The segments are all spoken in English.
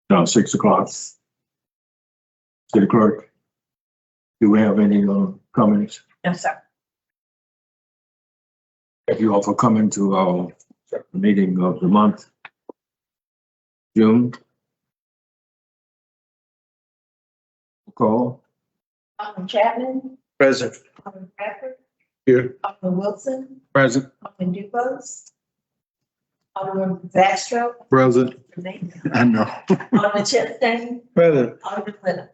Now 6 o'clock. City Clerk, do we have any comments? Yes, sir. Thank you all for coming to our meeting of the month, June. Call. Alderman Chapman, Present. Alderman Crawford, Here. Alderman Wilson, Present. Alderman Dupos, Alderman Bastrop, Present. I know. Alderman Chastain, Present. Alderman Lennon.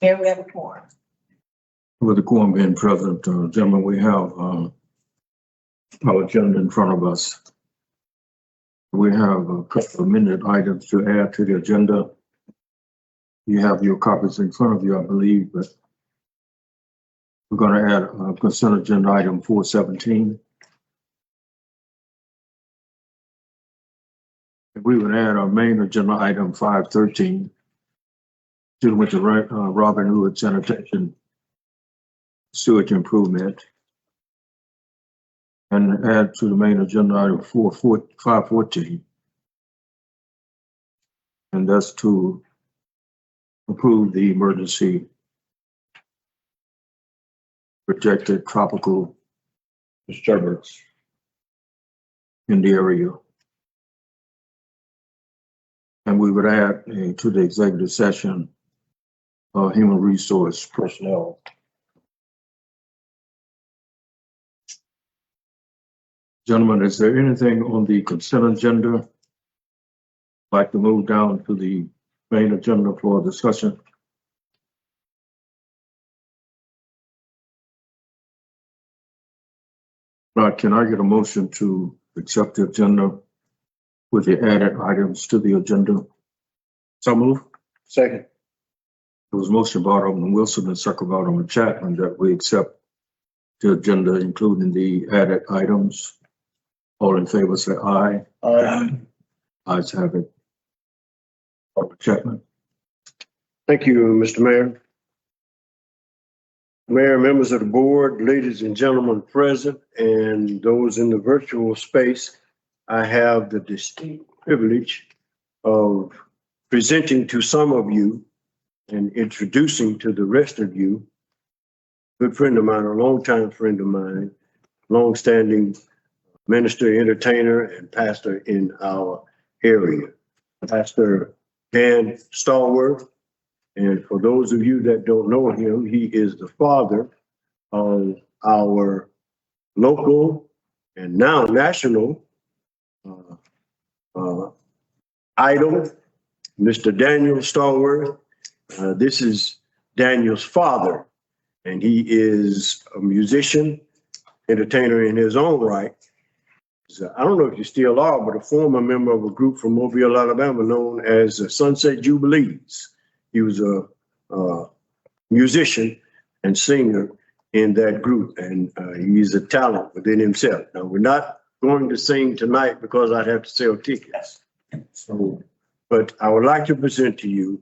Mayor, we have a quorum. With the quorum being present, gentlemen, we have our agenda in front of us. We have a couple of minute items to add to the agenda. You have your copies in front of you, I believe, but we're going to add consent agenda item 417. We would add our main agenda item 513, dealing with the Robin Hood sanitation sewage improvement, and add to the main agenda item 514, and that's to approve the emergency projected tropical disturbance in the area. And we would add to the executive session human resource personnel. Gentlemen, is there anything on the consent agenda I'd like to move down to the main agenda for discussion? Can I get a motion to accept the agenda with the added items to the agenda? So move. Second. There was motion by Alderman Wilson and second by Alderman Chapman that we accept the agenda, including the added items. All in favor say aye. Aye. Ayes have it. Alderman Chapman. Thank you, Mr. Mayor. Mayor, members of the board, ladies and gentlemen present, and those in the virtual space, I have the distinct privilege of presenting to some of you and introducing to the rest of you a good friend of mine, a longtime friend of mine, longstanding minister, entertainer, and pastor in our area, Pastor Dan Stallworth. And for those of you that don't know him, he is the father of our local and now national idol, Mr. Daniel Stallworth. This is Daniel's father, and he is a musician, entertainer in his own right. I don't know if you still are, but a former member of a group from Mobile, Alabama, known as the Sunset Jubilees. He was a musician and singer in that group, and he's a talent within himself. Now, we're not going to sing tonight because I'd have to sell tickets. So, but I would like to present to you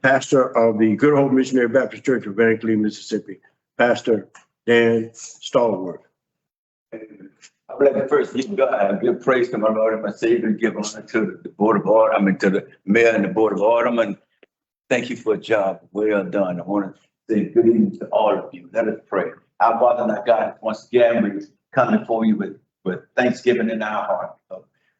pastor of the Good Hope Missionary Baptist Church of Van Cleve, Mississippi, Pastor Dan Stallworth. I would like to first give praise to my Lord and my Savior, give honor to the Board of Aldermen, to the Mayor and the Board of Aldermen. Thank you for a job well done. I want to say good evening to all of you. Let us pray. Our Father and our God, once again, we come before you with thanksgiving in our heart.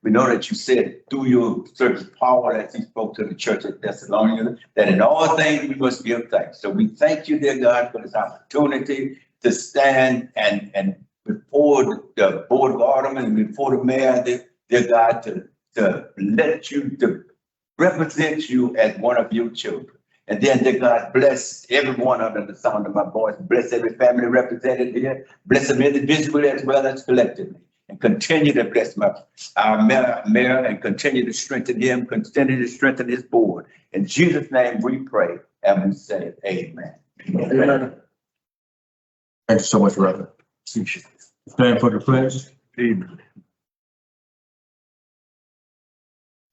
We know that you said through your servant's power as he spoke to the church at Thessalonica, that in all things we must give thanks. So we thank you, dear God, for this opportunity to stand and before the Board of Aldermen and before the Mayor, dear God, to let you, to represent you as one of your children. And then, dear God, bless everyone under the sound of my voice. Bless every family represented here. Bless them individually as well as collectively. And continue to bless our mayor and continue to strengthen him, continue to strengthen his board. In Jesus' name we pray and we say amen. Amen. Thank you so much, Reverend. Stand for the pledge. Amen.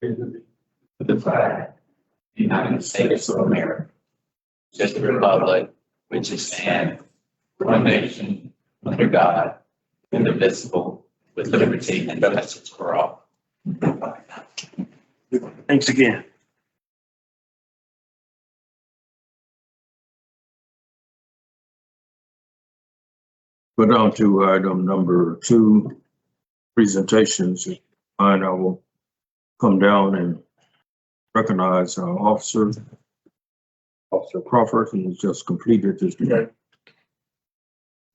The flag, the United States of America, just the republic, which is stands one nation under God, indivisible, with liberty and justice for all. Thanks again. Go down to item number 2, presentations. And I will come down and recognize our Officer Crawford, who just completed this day.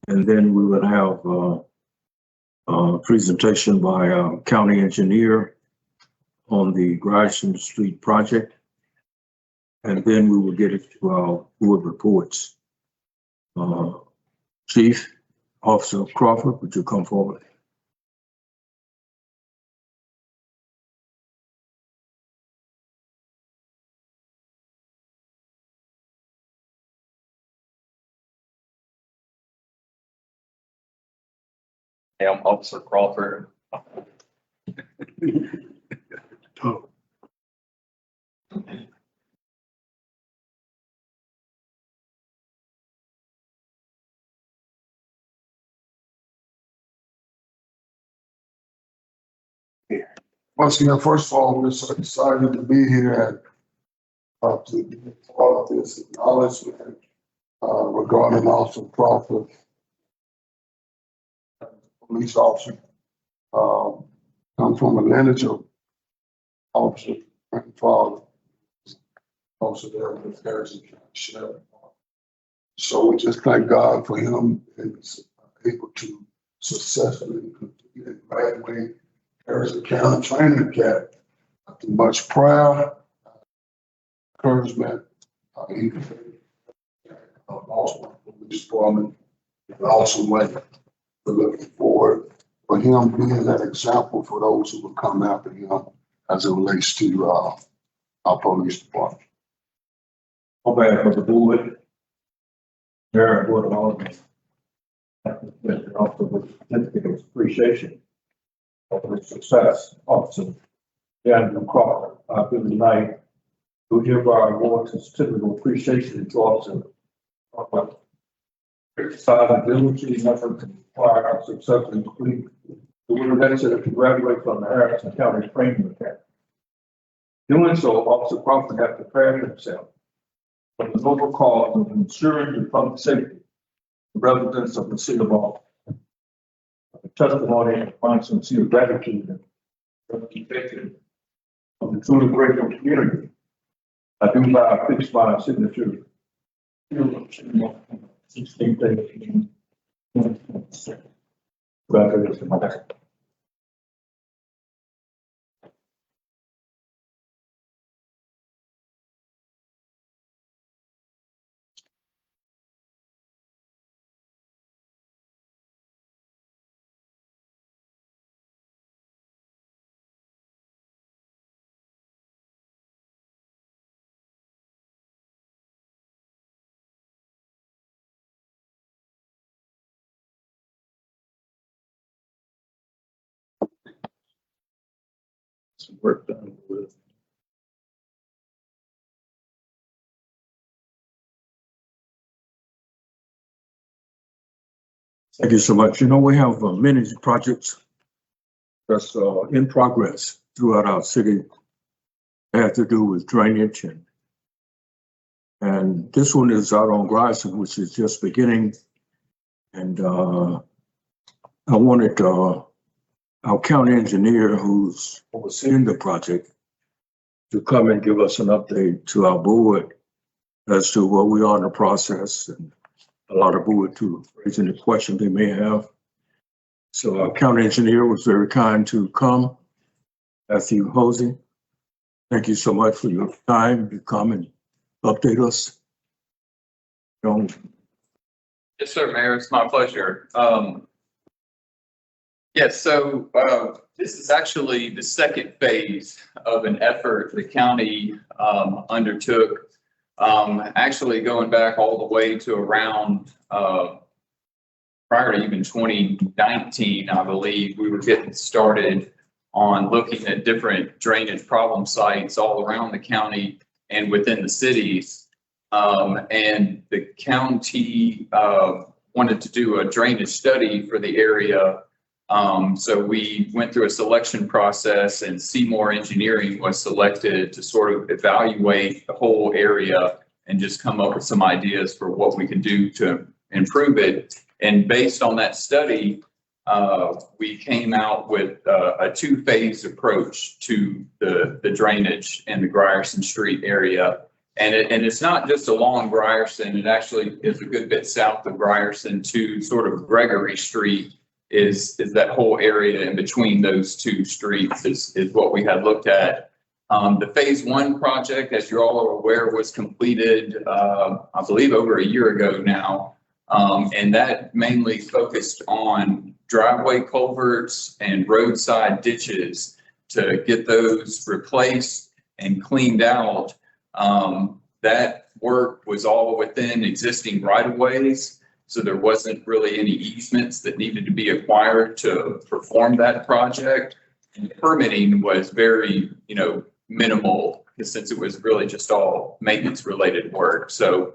And then we will have a presentation by our county engineer on the Grierson Street Project. And then we will get it to our board reports. Chief Officer Crawford, would you come forward? Hey, I'm Officer Crawford. Oh. Once again, first of all, we're so excited to be here and to be part of this acknowledgement regarding Officer Crawford, police officer. I'm from a lineage of officer grandfather, officer there with Grierson Sheriff. So we just thank God for him and able to successfully complete and graduate Grierson County Training Academy. After much prayer, encouragement, even also police department, in an awesome way. We're looking forward for him being that example for those who will come after him as it relates to our police department. On behalf of the board, Mayor and Board of Aldermen, and also with certificate of appreciation of the success, Officer Daniel Crawford. I've been tonight to hereby award a certificate of appreciation to Officer Crawford. Exercise ability and effort to acquire our success and complete the university to graduate from the Harrison County Training Academy. Doing so, Officer Crawford has prepared himself for the noble cause of ensuring the public safety, the residents of the city of Baltimore. The testimony and my sincere gratitude and representation of the truly grateful community. I do now fix my signature. 16 days. Congratulations, my dad. Some work done with. Thank you so much. You know, we have many projects that's in progress throughout our city. They have to do with drainage and this one is out on Grierson, which is just beginning. And I wanted our county engineer who's overseeing the project to come and give us an update to our board as to what we are in the process and allow the board to raise any questions they may have. So our county engineer was very kind to come. Matthew Hosey, thank you so much for your time to come and update us. Yes, sir, Mayor. It's my pleasure. Yes, so this is actually the second phase of an effort the county undertook. Actually going back all the way to around prior to even 2019, I believe, we were getting started on looking at different drainage problem sites all around the county and within the cities. And the county wanted to do a drainage study for the area. So we went through a selection process and Seymour Engineering was selected to sort of evaluate the whole area and just come up with some ideas for what we can do to improve it. And based on that study, we came out with a two-phase approach to the drainage in the Grierson Street area. And it's not just along Grierson, it actually is a good bit south of Grierson to sort of Gregory Street is that whole area in between those two streets is what we had looked at. The phase one project, as you all are aware, was completed, I believe over a year ago now. And that mainly focused on driveway culverts and roadside ditches to get those replaced and cleaned out. That work was all within existing right-of-ways, so there wasn't really any easements that needed to be acquired to perform that project. And the permitting was very, minimal, since it was really just all maintenance-related work. So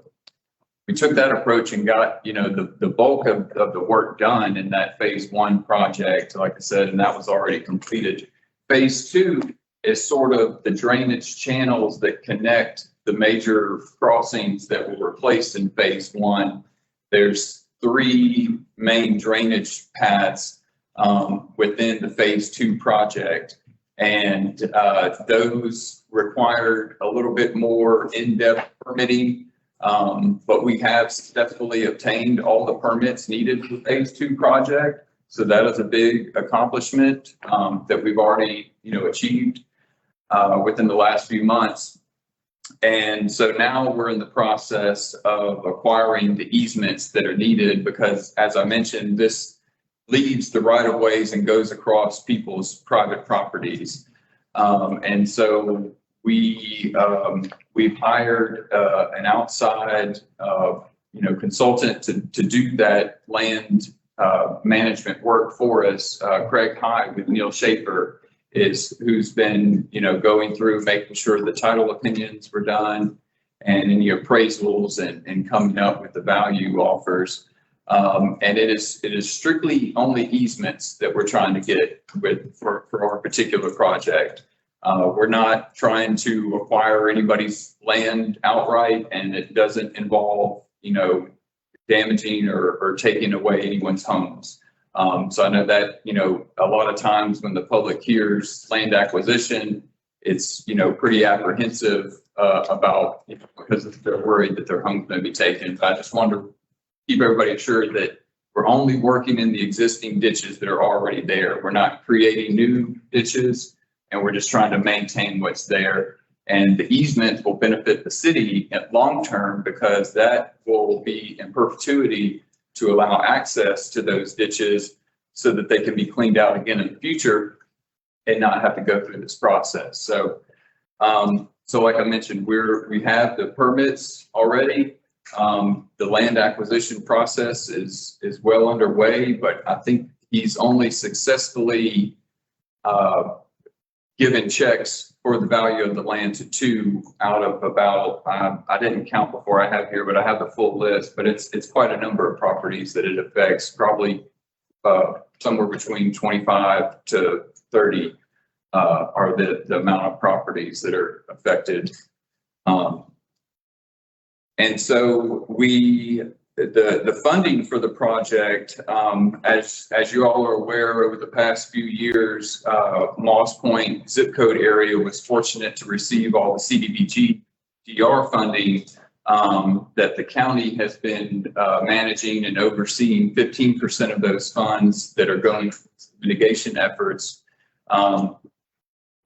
we took that approach and got, the bulk of the work done in that phase one project, like I said, and that was already completed. Phase two is sort of the drainage channels that connect the major crossings that were replaced in phase one. There's 3 main drainage paths within the phase two project. And those required a little bit more in-depth permitting. But we have successfully obtained all the permits needed for phase two project. So that is a big accomplishment that we've already, achieved within the last few months. And so now we're in the process of acquiring the easements that are needed because, as I mentioned, this leaves the right of ways and goes across people's private properties. And so we've hired an outside, consultant to do that land management work for us. Craig High with Neil Schaefer who's been, going through making sure the title opinions were done and any appraisals and coming up with the value offers. And it is strictly only easements that we're trying to get for our particular project. We're not trying to acquire anybody's land outright, and it doesn't involve, damaging or taking away anyone's homes. So I know that, a lot of times when the public hears land acquisition, it's, pretty apprehensive about, because they're worried that their home's going to be taken. But I just want to keep everybody assured that we're only working in the existing ditches that are already there. We're not creating new ditches, and we're just trying to maintain what's there. And the easement will benefit the city at long term because that will be in perpetuity to allow access to those ditches so that they can be cleaned out again in the future and not have to go through this process. So, like I mentioned, we have the permits already. The land acquisition process is well underway, but I think he's only successfully given checks for the value of the land to 2 out of about, I didn't count before I have here, but I have the full list, but it's quite a number of properties that it affects, probably somewhere between 25 to 30 are the amount of properties that are affected. And so the funding for the project, as you all are aware, over the past few years, Moss Point zip code area was fortunate to receive all the CDBG-DR funding that the county has been managing and overseeing 15% of those funds that are going to mitigation efforts.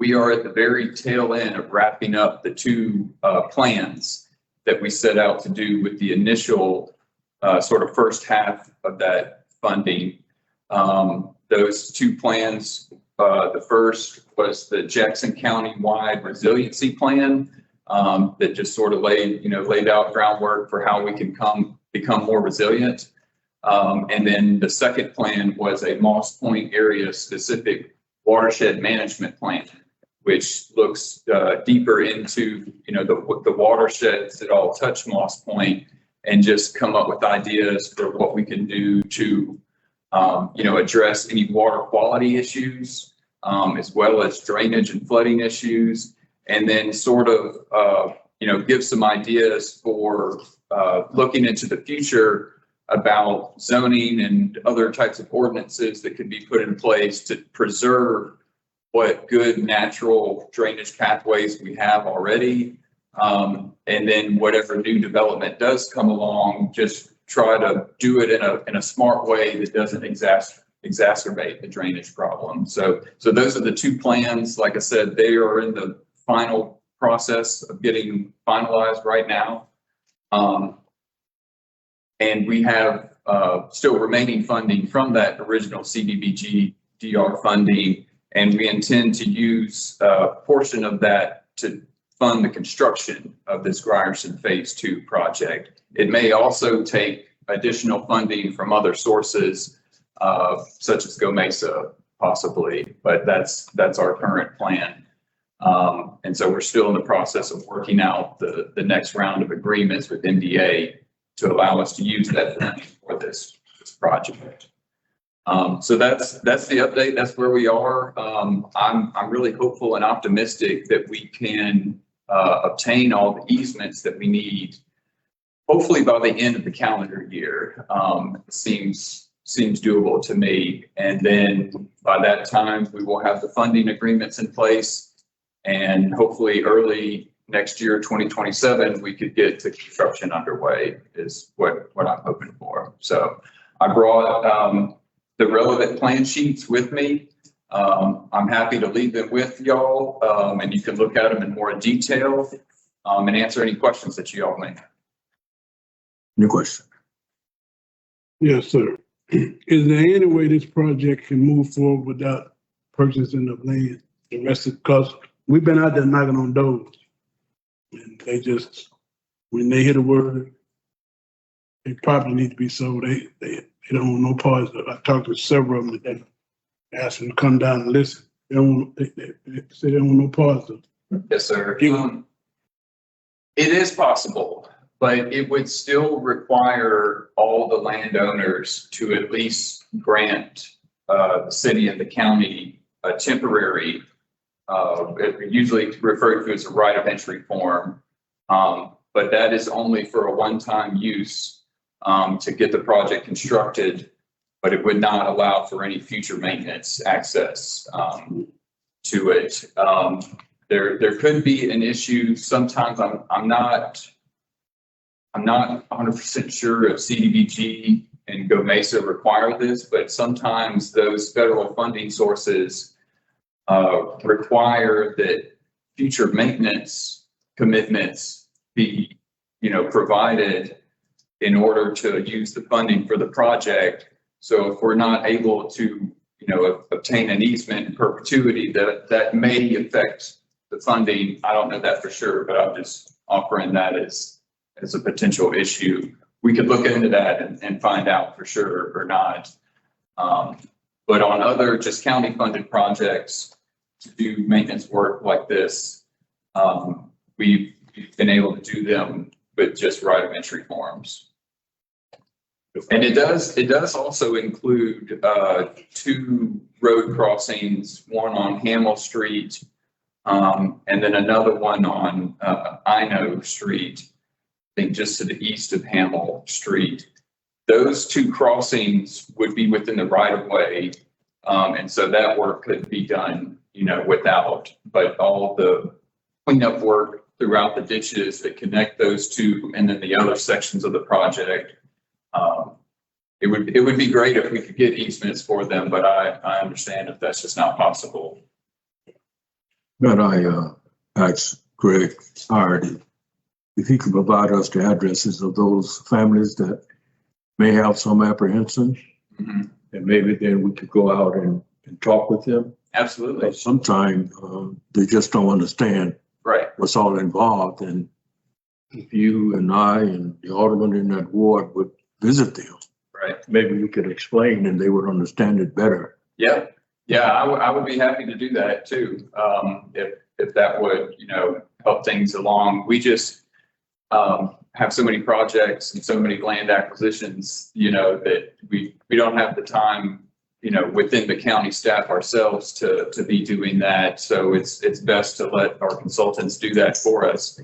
We are at the very tail end of wrapping up the 2 plans that we set out to do with the initial sort of first half of that funding. Those 2 plans, the first was the Jackson County-wide resiliency plan that just sort of laid out groundwork for how we can become more resilient. And then the second plan was a Moss Point area specific watershed management plan, which looks deeper into the watersheds that all touch Moss Point and just come up with ideas for what we can do to address any water quality issues, as well as drainage and flooding issues, and then sort of give some ideas for looking into the future about zoning and other types of ordinances that could be put in place to preserve what good natural drainage pathways we have already. And then whatever new development does come along, just try to do it in a smart way that doesn't exacerbate the drainage problem. So those are the two plans. Like I said, they are in the final process of getting finalized right now. And we have still remaining funding from that original CDBG DR funding, and we intend to use a portion of that to fund the construction of this Grierson Phase 2 project. It may also take additional funding from other sources, such as Go Mesa possibly, but that's our current plan. And so we're still in the process of working out the next round of agreements with MDA to allow us to use that funding for this project. So that's the update. That's where we are. I'm really hopeful and optimistic that we can obtain all the easements that we need, hopefully by the end of the calendar year. Seems doable to me. And then by that time, we will have the funding agreements in place, and hopefully early next year, 2027, we could get the construction underway is what I'm hoping for. So I brought the relevant plan sheets with me. I'm happy to leave them with y'all, and you can look at them in more detail and answer any questions that you all may have. Any question? Yes, sir. Is there any way this project can move forward without purchasing of land? The rest of, because we've been out there knocking on doors, and they just, when they hear the word, they probably need to be sold. They don't want no parts of it. I talked to several of them today, asked them to come down and listen. They don't. They say they don't want no parts of it. Yes, sir. It is possible, but it would still require all the landowners to at least grant the city and the county a temporary, usually referred to as a right of entry form. But that is only for a one-time use to get the project constructed, but it would not allow for any future maintenance access to it. There could be an issue. Sometimes I'm not 100% sure if CDBG and Go Mesa require this, but sometimes those federal funding sources require that future maintenance commitments be, provided in order to use the funding for the project. So if we're not able to, obtain an easement in perpetuity, that may affect the funding. I don't know that for sure, but I'm just offering that as a potential issue. We could look into that and find out for sure or not. But on other just county funded projects to do maintenance work like this, we've been able to do them with just right of entry forms. And it does also include 2 road crossings, one on Hamill Street, and then another one on Ino Street, I think just to the east of Hamill Street. Those 2 crossings would be within the right of way. And so that work could be done, without, but all the cleanup work throughout the ditches that connect those 2 and then the other sections of the project. It would be great if we could get easements for them, but I understand if that's just not possible. But I asked Greg Hardy if he could provide us the addresses of those families that may have some apprehension. Mm-hmm. And maybe then we could go out and talk with them. Absolutely. But sometimes they just don't understand Right. what's all involved. And if you and I and the alderman in that ward would visit them, Right. maybe we could explain and they would understand it better. Yeah. Yeah. I would be happy to do that too. If that would, help things along. We just have so many projects and so many land acquisitions, that we don't have the time, within the county staff ourselves to be doing that. So it's best to let our consultants do that for us.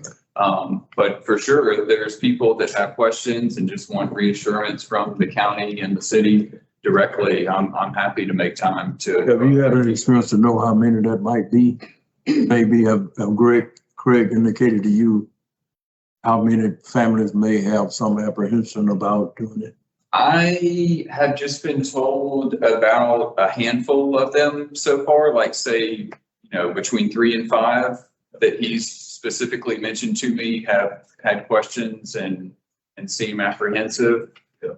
But for sure, there's people that have questions and just want reassurance from the county and the city directly. I'm happy to make time to. Have you had any experience to know how many that might be? Maybe have Craig indicated to you how many families may have some apprehension about doing it? I have just been told about a handful of them so far, like say, between 3 and 5 that he's specifically mentioned to me have had questions and seem apprehensive.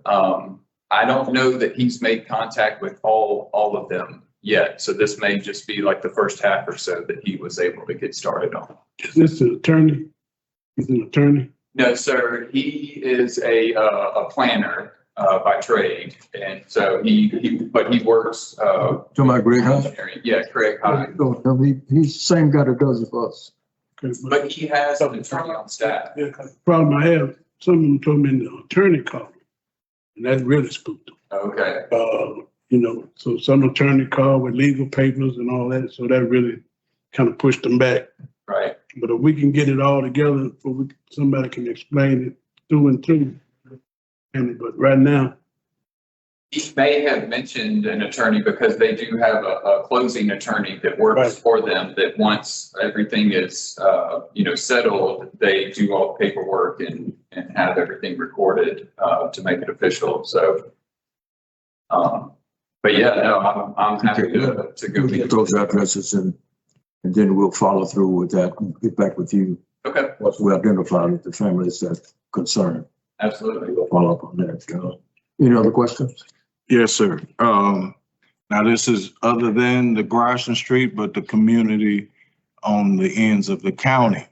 I don't know that he's made contact with all of them yet. So this may just be like the first half or so that he was able to get started on. Is this an attorney? He's an attorney? No, sir. He is a planner by trade, and so he works. To my Greg High? Yeah, Craig High. He's the same guy that does it for us. Okay, But he has an attorney on staff. yeah, 'cause the problem I have, some of them told me the attorney called me, and that really spooked them. Okay. So some attorney called with legal papers and all that, so that really kind of pushed them back. Right. But if we can get it all together, somebody can explain it through and through. But right now, He may have mentioned an attorney because they do have a closing attorney that works Right. for them, that once everything is, settled, they do all the paperwork and have everything recorded, to make it official. So, but yeah, no, I'm happy to go. We'll get those addresses and then we'll follow through with that and get back with you Okay, once we identify the families that concerned. absolutely. We'll follow up on that. Any other questions? Yes, sir. Now this is other than the Grierson Street, but the community on the ends of the county.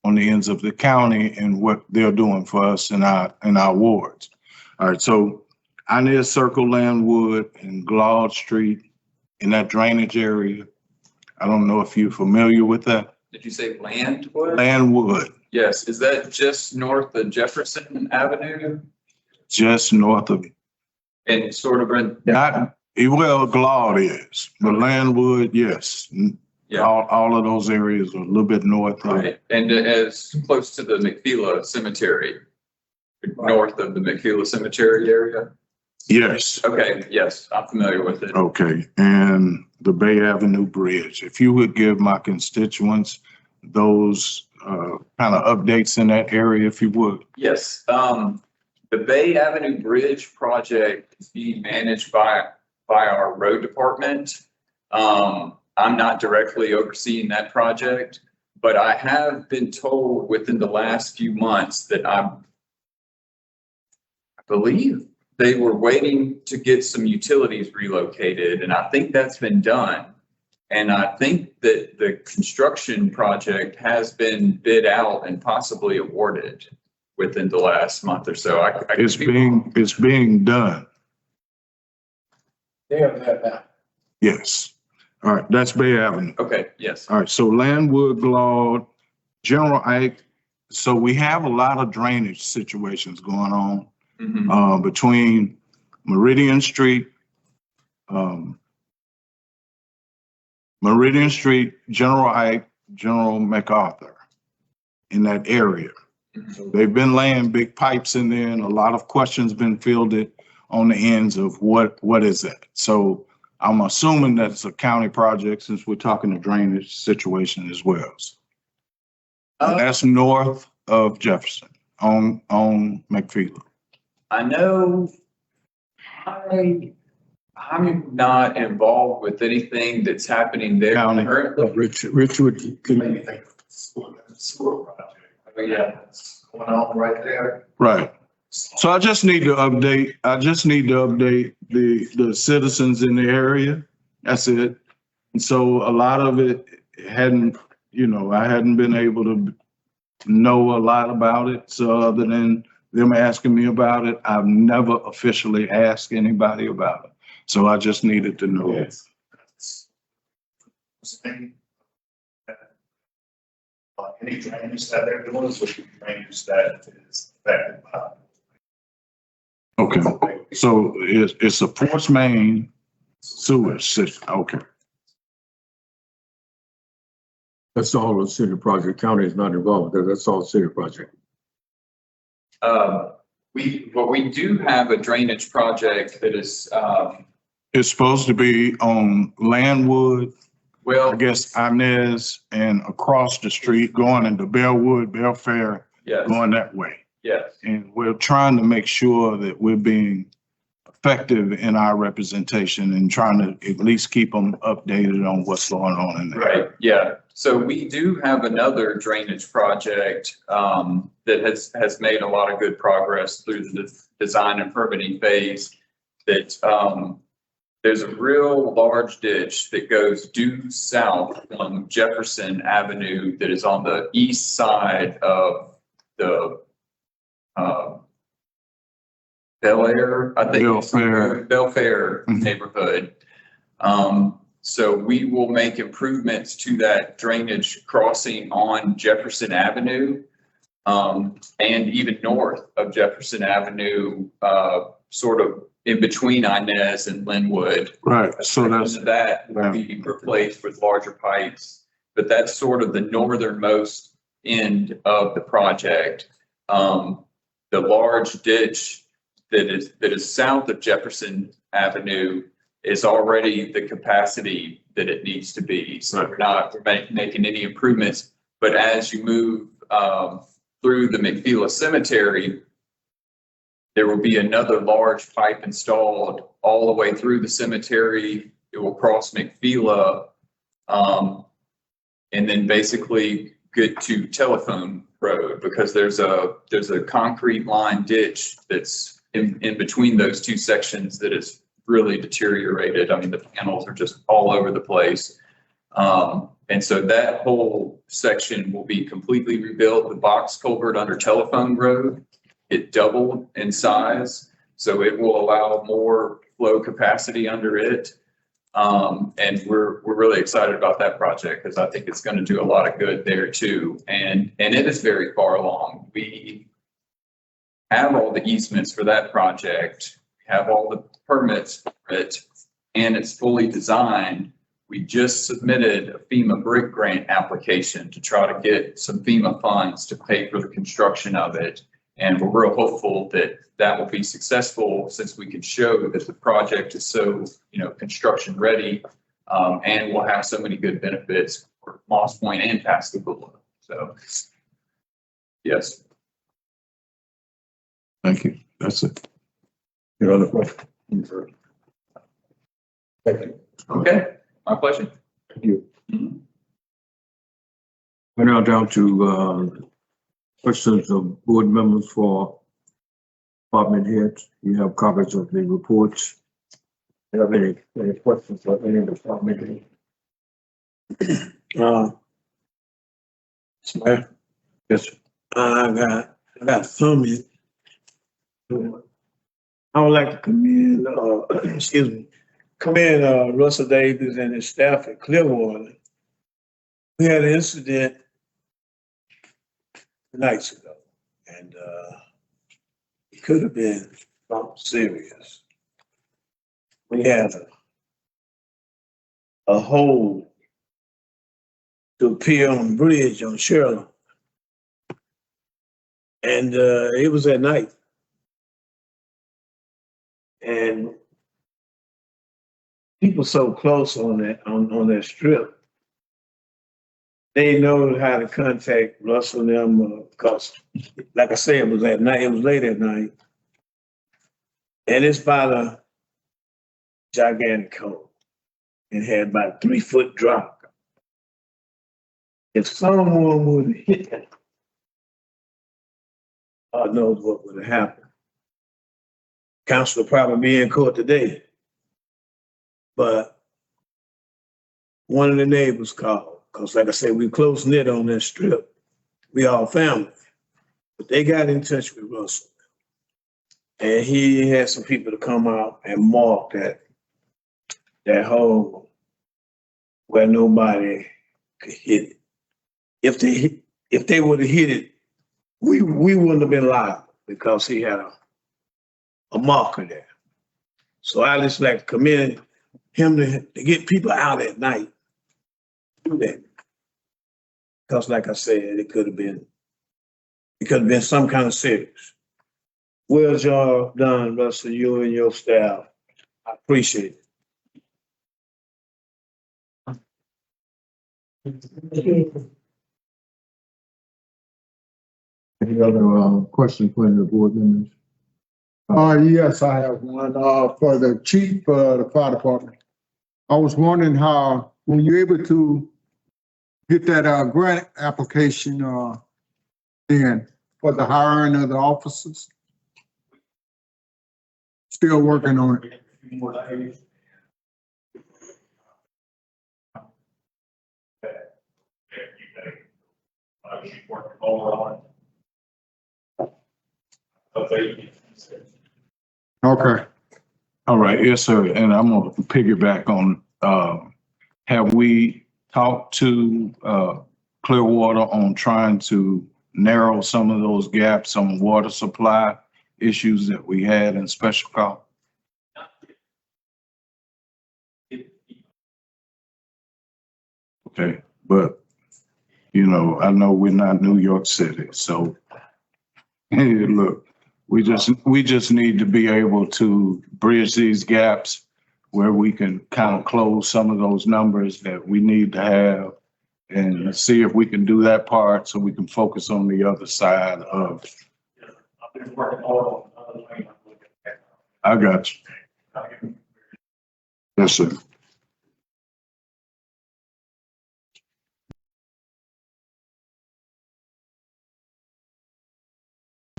On the ends of the county and what they're doing for us in our wards. All right, so I near Circle Landwood and Glaud Street in that drainage area. I don't know if you're familiar with that. Did you say Landwood? Landwood, Yes. Is that just north of Jefferson Avenue just north of, and sort of in? well, Glaud is, but Landwood, yes. Yeah. All of those areas are a little bit north of. Right, and as close to the McPhila Cemetery, north of the McPhila Cemetery area? Yes. Okay, yes, I'm familiar with it. Okay, and the Bay Avenue Bridge. If you would give my constituents those kind of updates in that area, if you would. Yes, the Bay Avenue Bridge project is being managed by our road department. I'm not directly overseeing that project, but I have been told within the last few months that I believe they were waiting to get some utilities relocated, and I think that's been done. And I think that the construction project has been bid out and possibly awarded within the last month or so. It's being done. They have that now. Yes. All right, that's Bay Avenue. Okay, yes. All right, so Landwood, Glaud, General Ike. So we have a lot of drainage situations going on Mhm. between Meridian Street, General Ike, General MacArthur in that area. Mhm. They've been laying big pipes in there and a lot of questions been fielded on the ends of what is that? So I'm assuming that it's a county project since we're talking a drainage situation as well. That's north of Jefferson on McPhila. I know I'm not involved with anything that's happening there County. currently. Richard, can Sewer project. Oh, yeah. That's going on right there. Right. So I just need to update the citizens in the area. That's it. And so a lot of it hadn't, I hadn't been able to know a lot about it. So other than them asking me about it, I've never officially asked anybody about it. So I just needed to know. Yes. Any drainage that they're doing is drainage that is affected by. Okay. So it's a force main sewage system. Okay. That's all a city project. County is not involved with that. That's all city project. We do have a drainage project that is, It's supposed to be on Landwood, well, I guess Inez, and across the street going into Bellwood, Belfair, yes, going that way. yes. And we're trying to make sure that we're being effective in our representation and trying to at least keep them updated on what's going on in there. Right, yeah. So we do have another drainage project that has made a lot of good progress through the design and permitting phase. That there's a real large ditch that goes due south on Jefferson Avenue that is on the east side of the Bel Air, I think. Belfair. Belfair Mhm. neighborhood. So we will make improvements to that drainage crossing on Jefferson Avenue. And even north of Jefferson Avenue, sort of in between Inez and Linwood. Right, so that's, That will be replaced with larger pipes, but that's sort of the northernmost end of the project. The large ditch that is south of Jefferson Avenue is already the capacity that it needs to be. So we're not making any improvements, but as you move through the McPhila Cemetery, there will be another large pipe installed all the way through the cemetery. It will cross McPhila, and then basically get to Telephone Road, because there's a concrete line ditch that's in between those two sections that is really deteriorated. I mean, the panels are just all over the place. And so that whole section will be completely rebuilt. The box culvert under Telephone Road, it doubled in size, so it will allow more flow capacity under it. And we're really excited about that project because I think it's going to do a lot of good there too. And it is very far along. We have all the easements for that project, have all the permits for it, and it's fully designed. We just submitted a FEMA brick grant application to try to get some FEMA funds to pay for the construction of it. And we're real hopeful that that will be successful, since we can show that the project is so, construction ready, and will have so many good benefits for Moss Point and Pascagoula. So, yes. thank you. That's it. Your other question? Thank you. Okay, my pleasure. Thank you. We're now down to questions of board members for department heads. You have copies of the reports. Do you have any questions for any of the department heads? Sir, Yes, sir. I got some. I would like to commend, Russell Davis and his staff at Clearwater. We had an incident nights ago, and it could have been something serious. We had a hole to appear on the bridge on Shirley, and it was at night. And people so close on that strip, they know how to contact Russell and them, because, like I said, it was at night. It was late at night, and it's by the gigantic hole. It had about a 3-foot drop. If someone would have hit it, God knows what would have happened. Council will probably be in court today, but one of the neighbors called, because like I said, we close knit on that strip. We all family, but they got in touch with Russell, and he had some people to come out and mark that hole where nobody could hit it. If they would have hit it, we wouldn't have been liable, because he had a marker there. So I just like to commend him to get people out at night. Do that. Because like I said, it could have been some kind of serious. Well job done, Russell, you and your staff. I appreciate it. Any other, questions for the board members? Yes, I have one, for the chief, the fire department. I was wondering how, were you able to get that, grant application, in for the hiring of the officers? Still working on it. Okay. All right, yes, sir. And I'm gonna piggyback on, have we talked to, Clearwater on trying to narrow some of those gaps on water supply issues that we had in special call? Okay, but, you know, I know we're not New York City, so, hey, look, we just need to be able to bridge these gaps where we can kind of close some of those numbers that we need to have and see if we can do that part so we can focus on the other side of. I got you. Yes, sir.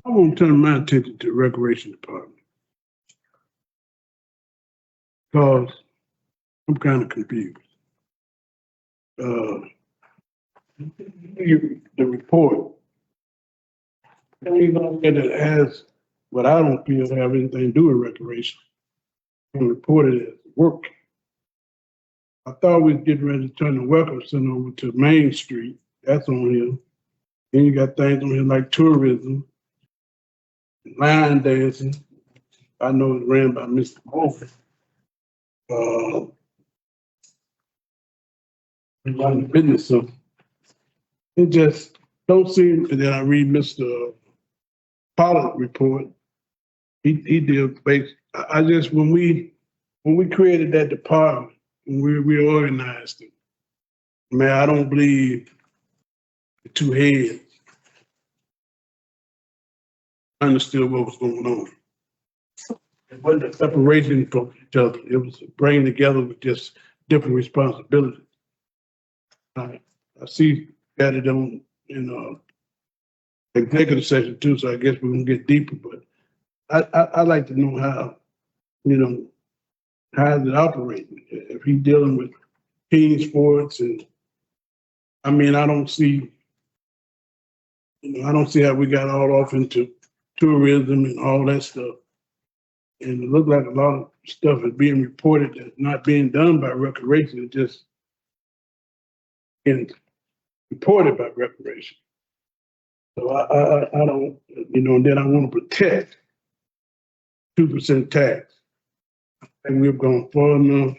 I want to turn my attention to the recreation department. Because I'm kind of confused. The report, and you don't get it as what I don't feel have anything to do with recreation. And reported as work. I thought we was getting ready to turn the Welcome Center over to Main Street. That's on here. Then you got things on here like tourism, line dancing. I know it's ran by Mr. Crawford. Running the business, so it just don't seem. And then I read Mr. Pollard report. He did base. I just when we created that department, when we reorganized it, man, I don't believe the two heads understood what was going on. It wasn't a separation from each other. It was a bringing together with just different responsibilities. I see got it on in executive session too, so I guess we're gonna get deeper. But I like to know how, you know, how is it operating? If he's dealing with team sports, and I mean, I don't see how we got all off into tourism and all that stuff. And it looked like a lot of stuff is being reported that's not being done by recreation. It's just being reported by recreation. So I don't, and then I want to protect 2% tax. I think we've gone far enough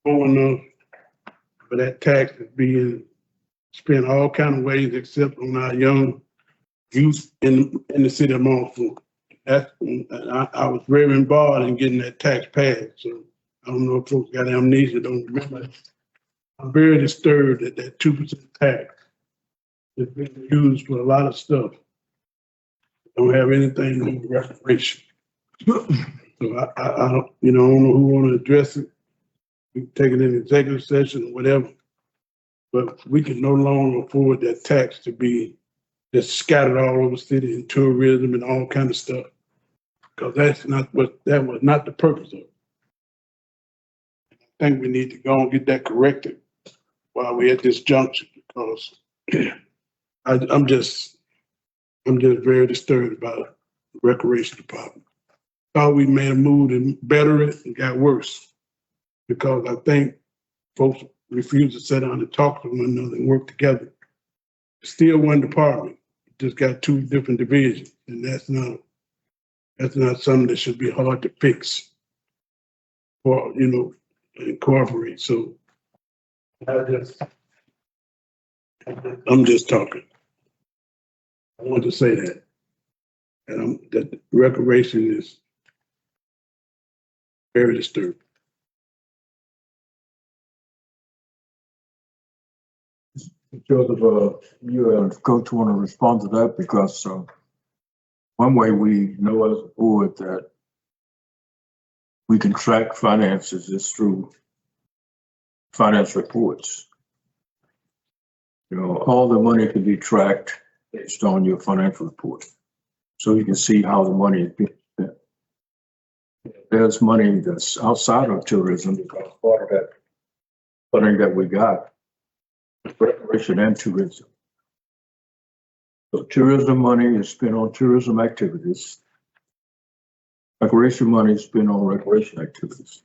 for that tax is being spent all kind of ways except on our young youth in the city of Montfort. I was very involved in getting that tax passed, so I don't know if folks got amnesia, don't remember. I'm very disturbed that that 2% tax is being used for a lot of stuff. Don't have anything to do with recreation. So I don't, I don't know who want to address it. We can take it in executive session or whatever, but we can no longer afford that tax to be just scattered all over the city in tourism and all kind of stuff. Because that was not the purpose of it. I think we need to go and get that corrected while we're at this junction, because I'm just very disturbed about the recreation department. Thought we made a move to better it and got worse, because I think folks refuse to sit down and talk to one another and work together. Still one department, just got two different divisions, and that's not something that should be hard to fix or, incorporate. So I'm just talking. I want to say that. And that recreation is very disturbing. Joseph, you, Coach, want to respond to that because, one way we know as a board that we can track finances is through finance reports. You know, all the money can be tracked based on your financial report. So you can see how the money is being spent. There's money that's outside of tourism because part of that funding that we got is recreation and tourism. So tourism money is spent on tourism activities. Recreation money is spent on recreation activities.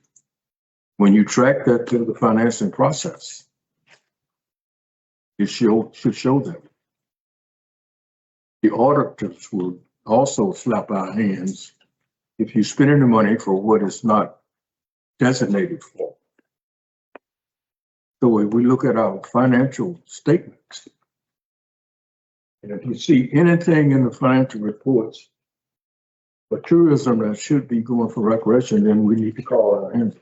When you track that through the financing process, it should show that. The auditors will also slap our hands if you're spending the money for what it's not designated for. So if we look at our financial statements, and if you see anything in the financial reports for tourism that should be going for recreation, then we need to call our hands.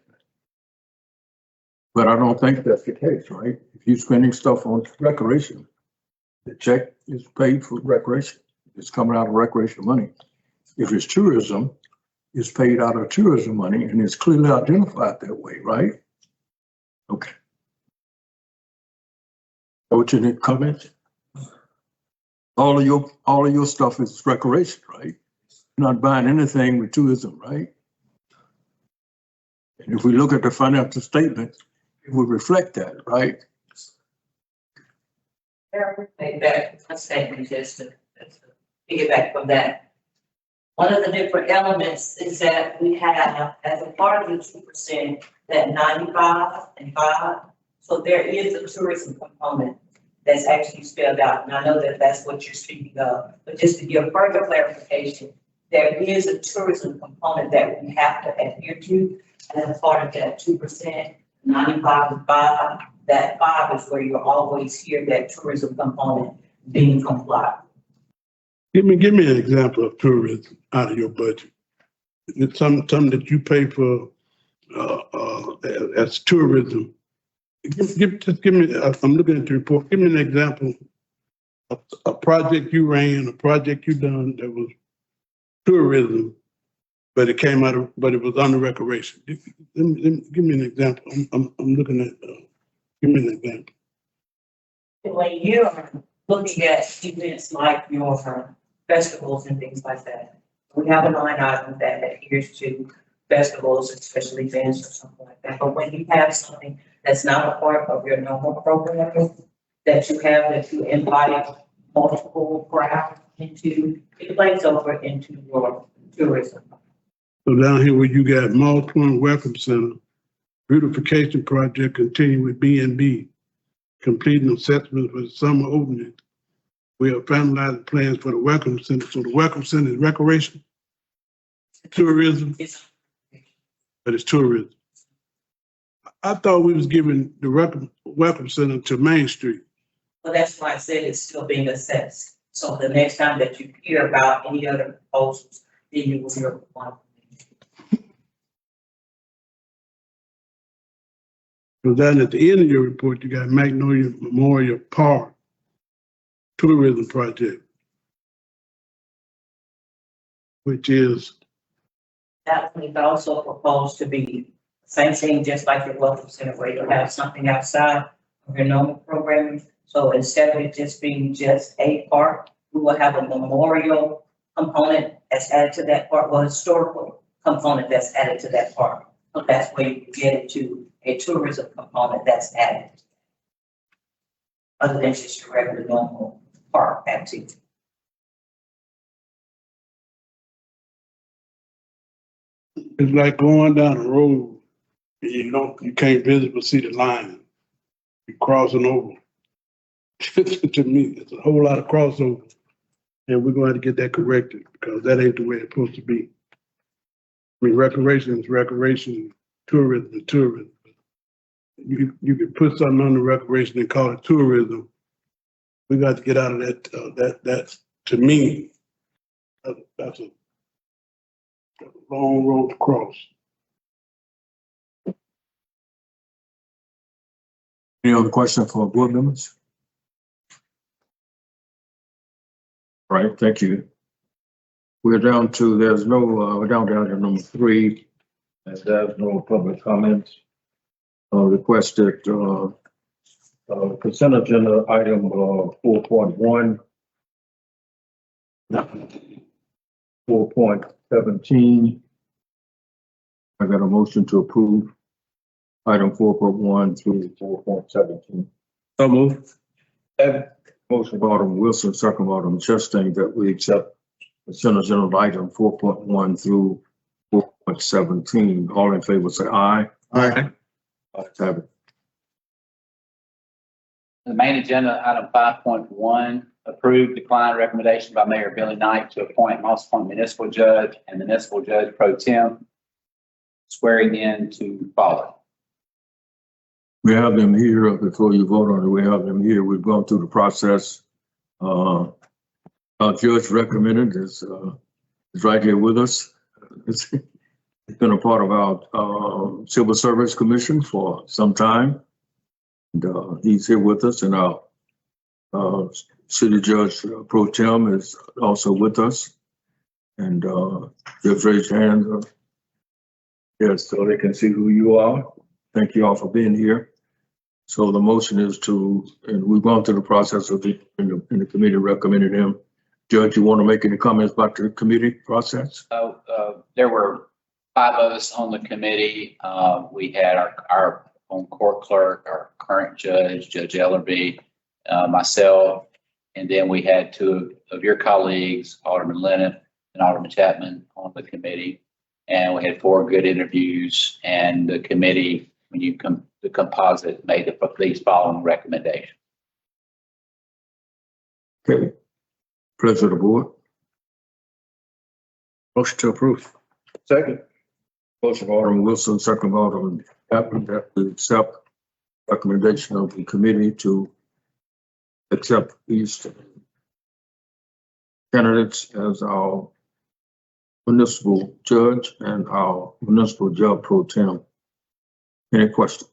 But I don't think that's the case, right? If you're spending stuff on recreation, the check is paid for recreation. It's coming out of recreation money. If it's tourism, it's paid out of tourism money and it's clearly identified that way, right? Okay. What's your comment? All of your stuff is recreation, right? You're not buying anything with tourism, right? And if we look at the financial statement, it would reflect that, right? Take back a statement just to piggyback from that. One of the different elements is that we have, as a part of the 2%, that 95 and 5. So there is a tourism component that's actually spelled out. And I know that that's what you're speaking of, but just to give further clarification, there is a tourism component that we have to adhere to as a part of that 2%, 95 and 5. That 5 is where you'll always hear that tourism component being complied. Give me an example of tourism out of your budget. It's something that you pay for as tourism. Just give me. I'm looking at the report. Give me an example of a project you ran, a project you done that was tourism, but it came out of, but it was under recreation. Give me an example. I'm looking at. Give me an example. When you're looking at events like your festivals and things like that, we have a line item that adheres to festivals and special events or something like that. But when you have something that's not a part of your normal programming, that you invite multiple crowds into, it plays over into your tourism. So down here where you got Mall Point Welcome Center, beautification project continue with B&B, completing assessment for the summer opening. We are finalizing plans for the Welcome Center. So the Welcome Center is recreation, tourism, but it's tourism. I thought we was giving the Welcome Center to Main Street. Well, that's why I said it's still being assessed. So the next time that you hear about any other proposals, then you will hear one. So then at the end of your report, you got Magnolia Memorial Park tourism project, which is. That was also proposed to be same thing, just like your welcome center, where you have something outside of your normal programming. So instead of it just being just a park, we will have a memorial component that's added to that park, well, historical component that's added to that park. So that's where you get it to a tourism component that's added. Other than just your regular normal park activity. It's like going down the road and you can't visibly see the line. You're crossing over. To me, it's a whole lot of crossover. And we're going to have to get that corrected because that ain't the way it's supposed to be. I mean, recreation is recreation, tourism is tourism. You can put something on the recreation and call it tourism, We got to get out of that, to me, that's a long road to cross. Any other question for board members? All right, thank you. We're down to, we're down to item number 3, and there's no public comments. Requested, consent agenda item, 4.1, 4.17. I got a motion to approve item 4.1 through 4.17. So moved. Motion by Alderman Wilson, second by Alderman Chastain, that we accept consent agenda item 4.1 through 4.17. All in favor, say aye. Aye. Ayes have it. The main agenda, item 5.1, approved decline recommendation by Mayor Billy Knight to appoint Moss Point Municipal Judge and Municipal Judge Pro Tem, swearing in to follow. We have them here before you vote on it. We have them here. We've gone through the process. Our judge recommended is right here with us. It's been a part of our Civil Service Commission for some time. And he's here with us, and our City Judge Pro Tem is also with us. And just raise your hand. Yes, so they can see who you are. Thank you all for being here. So the motion is to, and we've gone through the process of in the committee recommended him. Judge, you want to make any comments about the committee process? There were 5 of us on the committee. We had our own court clerk, our current judge, Judge Ellerby, myself, and then we had 2 of your colleagues, Alderman Lennon and Alderman Chapman, on the committee. And we had 4 good interviews, and the committee, when you come, the composite made these following recommendations. Okay. Pleasure of the board. Motion to approve. Second. Motion by Alderman Wilson, second by Alderman Chapman, that we accept recommendation of the committee to accept these candidates as our municipal judge and our municipal judge pro tem. Any questions?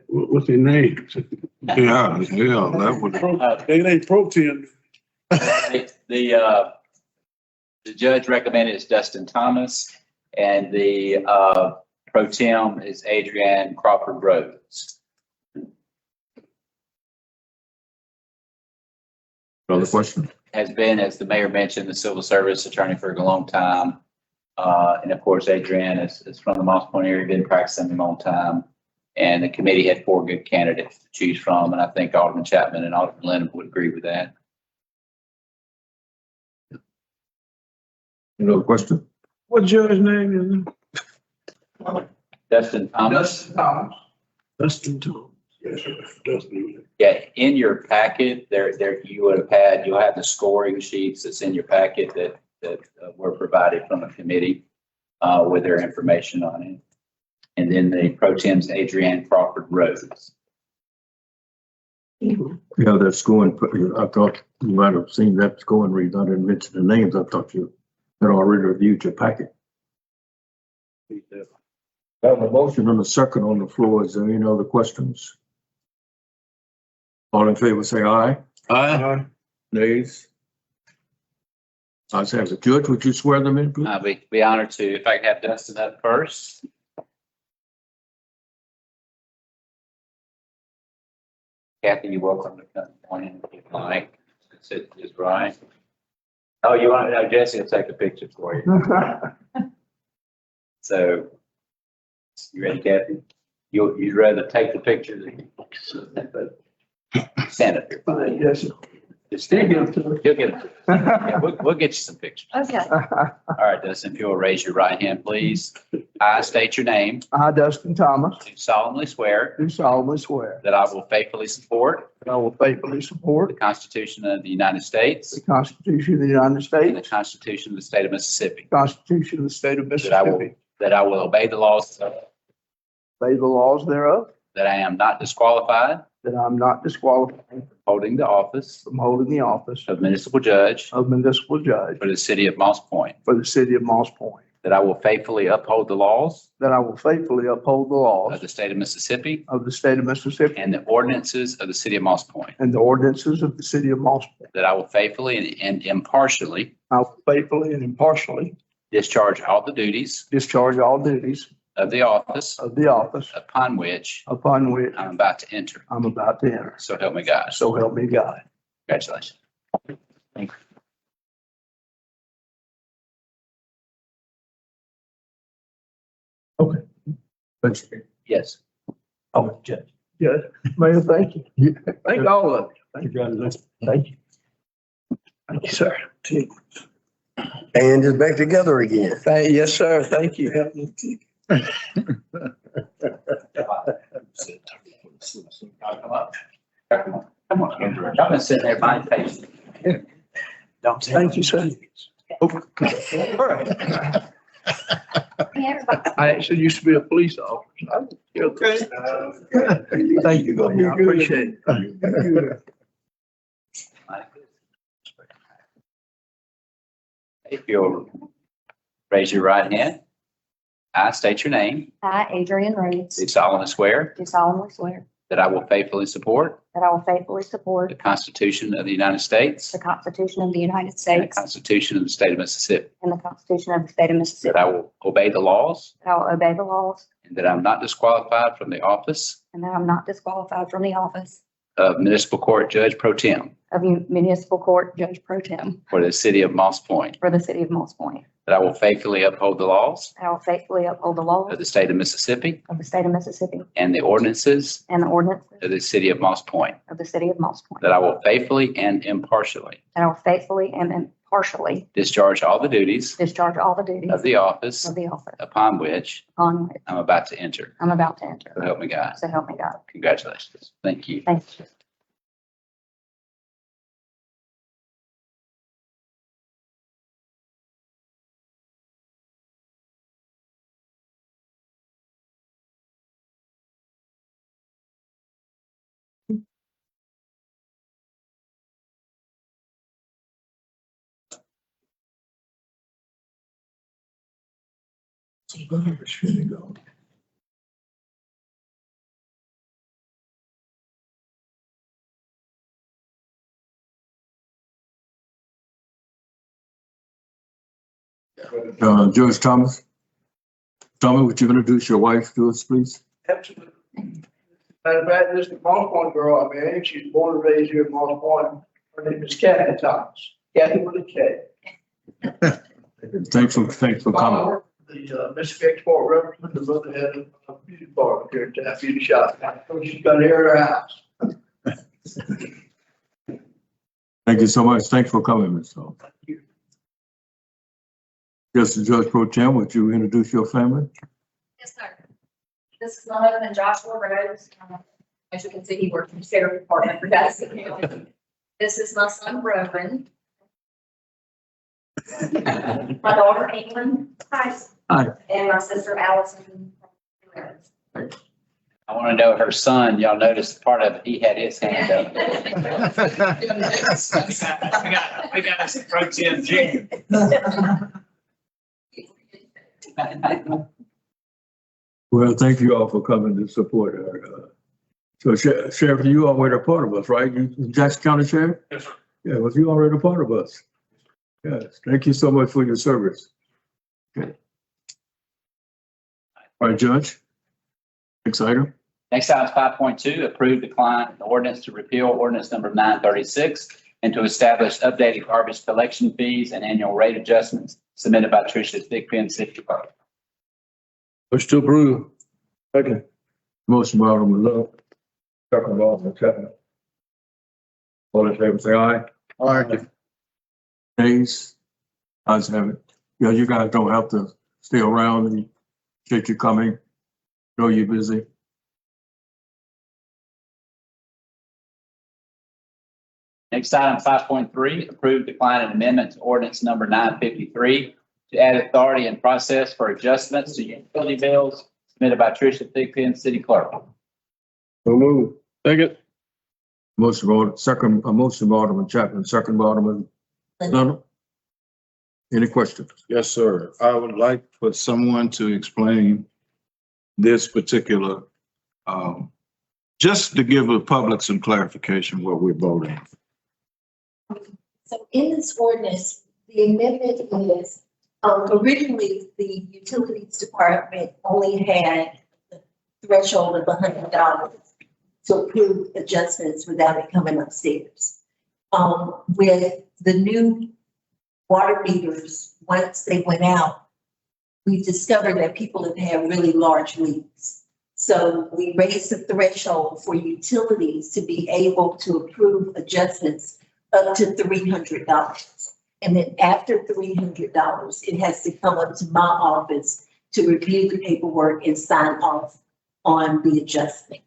What's their name? Yeah, that would. They ain't pro tem. The judge recommended is Dustin Thomas, and the pro tem is Adrienne Crawford Rhodes. Another question? Has been, as the mayor mentioned, the civil service attorney for a long time. And of course, Adrienne is from the Moss Point area, been practicing a long time. And the committee had 4 good candidates to choose from. And I think Alderman Chapman and Alderman Lennon would agree with that. Another question? What judge's name is it? Dustin Thomas. Dustin Thomas. Yes, sir. Dustin. Yeah, in your packet, there you would have had, you'll have the scoring sheets that's in your packet that were provided from the committee with their information on it. And then the pro tem's Adrienne Crawford Rhodes. Yeah, that scoring, I thought you might have seen that scoring read. I didn't mention the names. I thought you had already reviewed your packet. I have a motion and a second on the floor. Is there any other questions? All in favor, say aye. Aye. Nays? Ayes have it. Judge, would you swear them in, please? I'll be honored to, if I could have Dustin up first. Kathy, you're welcome to come on in if you like. Sit just right. Oh, you want, no, Jesse will take a picture for you. So, you ready, Kathy? You'd rather take the picture than stand up here. Fine. Yes, sir. Just stand up. You'll get it. Yeah, we'll get you some pictures. Okay. All right, Dustin, if you'll raise your right hand, please. I state your name. I, Dustin Thomas, Do solemnly swear do solemnly swear that I will faithfully support that I will faithfully support the Constitution of the United States the Constitution of the United and the States, Constitution of the State of Mississippi. the Constitution of the State of Mississippi, That I will obey the laws, obey the laws thereof, that I am not disqualified that I'm not disqualified from holding the office from holding the office of municipal judge of municipal judge for the city of Moss Point, for the city of Moss Point, that I will faithfully uphold the laws that I will faithfully uphold the laws of the state of Mississippi of the state of Mississippi and the ordinances of the city of Moss Point, and the ordinances of the city of Moss Point. that I will faithfully and impartially I will faithfully and impartially discharge all the duties discharge all duties of the office upon which upon which I'm about to enter. I'm about to enter. So help me God. So help me God. Congratulations. Thanks. Yes. Oh, Judge. Judge, Mayor, thank you. Thank all of you. Thank you. Thank you. Thank you, sir. And it's back together again. Yes, sir. Thank you. Come on. Come on, Andrew. Y'all been sitting there buying patience. Thank you, sir. I actually used to be a police officer. Okay. Thank you. I appreciate it. If you'll raise your right hand, I state your name, I, Adrian Rhodes, do solemnly swear do solemnly swear that I will faithfully support that I will faithfully the support Constitution of the United States the Constitution of the United and the States Constitution of the State of Mississippi, and the Constitution of the State of Mississippi, that I will obey the laws that I will obey the laws, and that I'm not disqualified from the office and that I'm not disqualified from the office of Municipal Court Judge Pro Tem of Municipal Court Judge Pro Tem for the city of Moss Point, for the city of Moss Point, that I will faithfully uphold the laws that I will faithfully uphold the laws of the state of Mississippi of the State of Mississippi and the ordinances and the ordinances of the city of Moss Point, of the city of Moss Point, that I will faithfully and impartially that I will faithfully and impartially discharge all the duties discharge all the duties of the office of the office upon which upon which I'm about to enter. I'm about to enter. So help me God. So help me God. Congratulations. Thank you. Thank you. Judge Thomas. Tommy, would you introduce your wife to us, please? Absolutely. Matter of fact, this is the Moss Point girl I married. She's born and raised here in Moss Point. Her name is Kathy Thomas. Kathy with a K. Thanks for coming. The Mississippi Export Representative, the mother had a beauty bar here at that beauty shop. So she's got hair in her house. Thank you so much. Thanks for coming, Ms. Hall. Thank you. Yes, Judge Pro Tem, would you introduce your family? Yes, sir. This is my husband, Joshua Rhodes. As you can see, he works in the sheriff department for Madison County. This is my son, Rowan. My daughter, England. Hi. Hi. And my sister, Allison. I want to know her son, y'all noticed part of it, he had his hand up. We got us a Pro Tem Junior. Well, thank you all for coming to support her. So Sheriff, you already a part of us, right? You Jackson County Sheriff? Yes, sir. Yeah, well, you already a part of us. Yes, thank you so much for your service. Okay. All right, Judge. Next item. Next item is 5.2, approve decline the ordinance to repeal ordinance number 936 and to establish updated garbage collection fees and annual rate adjustments submitted by Tricia Thigpen, City Department. Push to approve. Second. Motion by Alderman Love. Second by Alderman Chapman. All in favor, say aye. Aye. Nays? Ayes have it. Yeah, you guys don't have to stay around and appreciate you coming. Know you're busy. Next item, 5.3, approve decline and amendment to ordinance number 953 to add authority and process for adjustments to utility bills submitted by Tricia Thigpen, City Clerk. So move. Second. Motion by Alderman, second, a motion by Alderman Chapman, second by Alderman Leonard. Any questions? Yes, sir. I would like for someone to explain this particular, just to give the public some clarification what we're voting. So in this ordinance, the amendment is, originally, the utilities department only had the threshold of $100 to approve adjustments without it coming upstairs. With the new water meters, once they went out, we discovered that people have had really large leaks. So we raised the threshold for utilities to be able to approve adjustments up to $300. And then after $300, it has to come up to my office to review the paperwork and sign off on the adjustment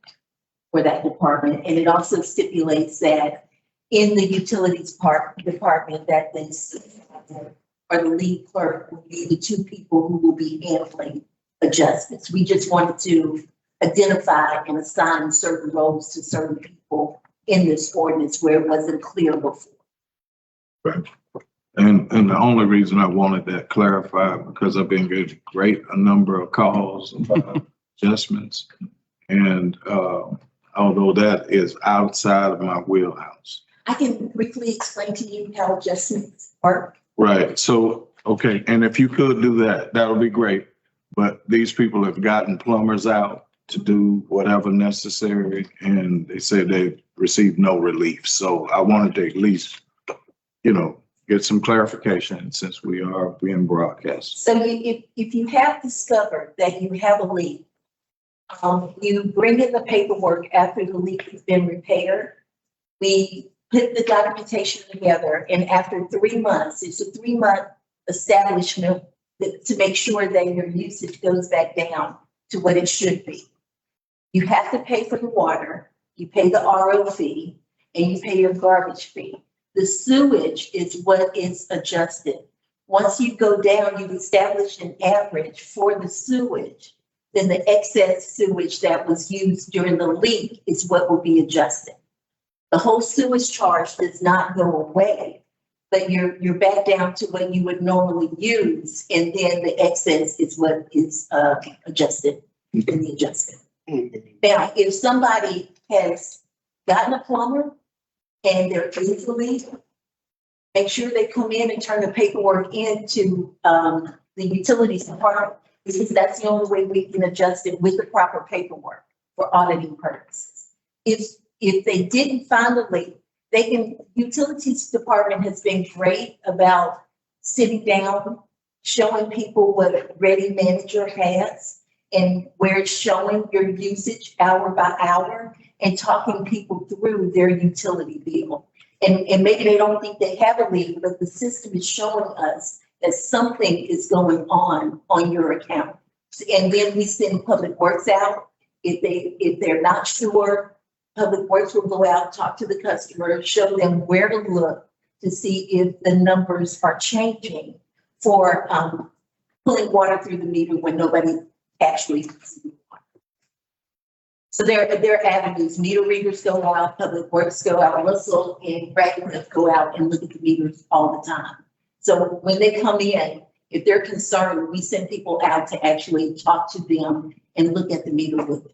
for that department. And it also stipulates that in the utilities department that the supervisor or the lead clerk will be the two people who will be handling adjustments. We just wanted to identify and assign certain roles to certain people in this ordinance where it wasn't clear before. Right. And the only reason I wanted that clarified because I've been getting a number of calls about adjustments. And although that is outside of my wheelhouse. I can briefly explain to you how adjustments work. Right. So, okay. And if you could do that, that would be great. But these people have gotten plumbers out to do whatever necessary. And they said they received no relief. So I wanted to at least, get some clarification since we are being broadcast. So if you have discovered that you have a leak, you bring in the paperwork after the leak has been repaired. We put the documentation together, and after 3 months, it's a 3-month establishment to make sure that your usage goes back down to what it should be. You have to pay for the water, you pay the RO fee, and you pay your garbage fee. The sewage is what is adjusted. Once you go down, you've established an average for the sewage, then the excess sewage that was used during the leak is what will be adjusted. The whole sewage charge does not go away, but you're back down to what you would normally use, and then the excess is what is adjusted in the adjustment. Now, if somebody has gotten a plumber and they're easily, make sure they come in and turn the paperwork into the utilities department, because that's the only way we can adjust it with the proper paperwork for auditing purposes. If they didn't find a leak, utilities department has been great about sitting down, showing people what a ready manager has and where it's showing your usage hour by hour and talking people through their utility bill. And maybe they don't think they have a leak, but the system is showing us that something is going on your account. And then we send Public Works out. If they're not sure, Public Works will go out, talk to the customer, show them where to look to see if the numbers are changing for pulling water through the meter when nobody actually uses the water. So there are avenues. Meter readers go out, Public Works go out, Russell and Radcliffe go out and look at the meters all the time. So when they come in, if they're concerned, we send people out to actually talk to them and look at the meter with them.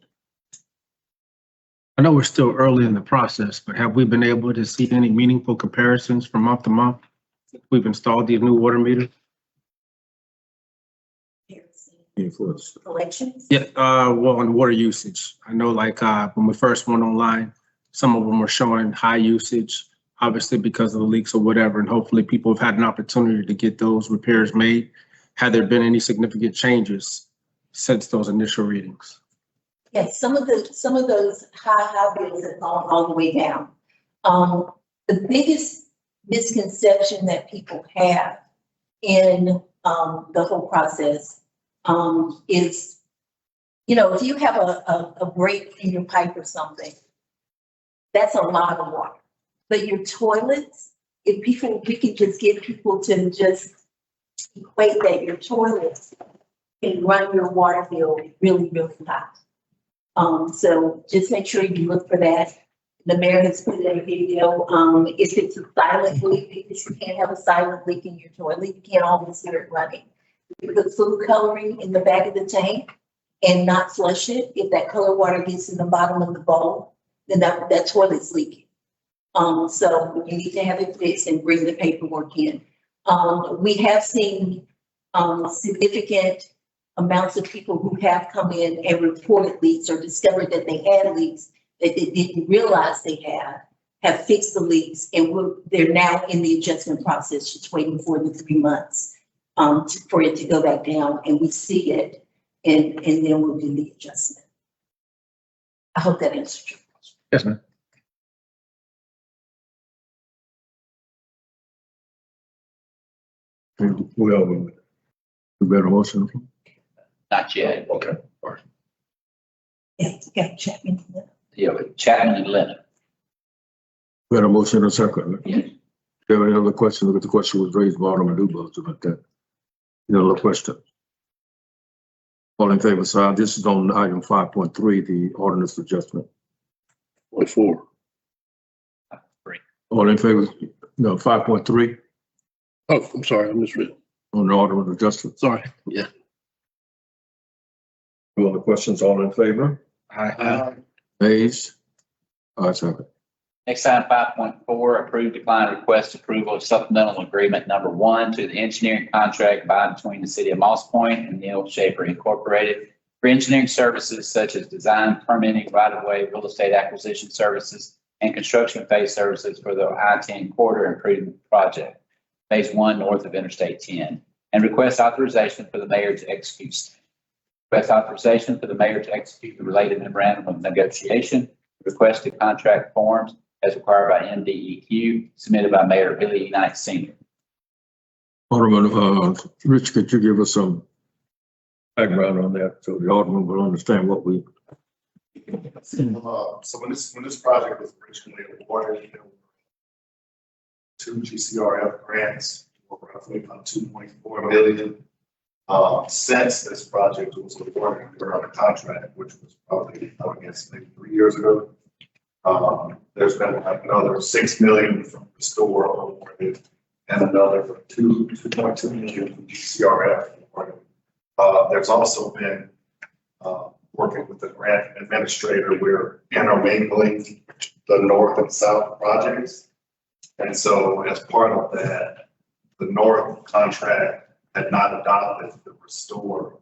I know we're still early in the process, but have we been able to see any meaningful comparisons from month to month? We've installed these new water meters. Collections? Yeah, well, on water usage. I know when we first went online, some of them were showing high usage, obviously because of the leaks or whatever, and hopefully people have had an opportunity to get those repairs made. Have there been any significant changes since those initial readings? Yes, some of those high bills have gone all the way down. The biggest misconception that people have in the whole process is, if you have a break in your pipe or something, that's a lot of water. But your toilets, we could just get people to just equate that your toilets can run your water bill really, really high. So just make sure you look for that. The mayor has put in a video, if it's a silent leak, because you can't have a silent leak in your toilet, you can't always hear it running. You put food coloring in the back of the tank and not flush it. If that color water gets in the bottom of the bowl, then that toilet's leaking. So you need to have it fixed and bring the paperwork in. We have seen, significant amounts of people who have come in and reported leaks or discovered that they had leaks that they didn't realize they have fixed the leaks, and they're now in the adjustment process, just waiting for the 3 months for it to go back down, and we see it, and then we'll do the adjustment. I hope that answers your question. Yes, ma'am. We better motion. Not yet. Okay. Yeah, Chapman. Yeah, with Chapman and Lennon. We had a motion and a second. Yes. Do you have any other questions? Look at the question was raised by Alderman Dubus about that. Any other question? All in favor, side. This is on item 5.3, the ordinance adjustment. 4. All in favor? No, 5.3 Oh, I'm sorry, I misread. on the ordinance adjustment. Sorry, yeah. Any other questions? All in favor? Aye. Ayes? Ayes have it. Next item, 5.4, approve, decline request approval of supplemental agreement number 1 to the engineering contract by between the city of Moss Point and Neil Schaefer Incorporated for engineering services such as design, permitting, right-of-way, real estate acquisition services, and construction phase services for the I-10 corridor improvement project, phase 1 north of Interstate 10, and request authorization for the mayor to execute. Request authorization for the mayor to execute the related memorandum of negotiation, requested contract forms as required by MDEQ, submitted by Mayor Billy Knight Sr. Alderman, Rich, could you give us some background on that so the Alderman will understand what we? So when this project was originally awarded, there were 2 GCRF grants, roughly about 2.4 million. Since this project was awarded under a contract, which was probably, I guess, maybe 3 years ago, there's been another 6 million from the store awarded and another 2.2 million from GCRF awarded. There's also been working with the grant administrator, we're intermingling the north and south projects. And so as part of that, the north contract had not adopted the restore.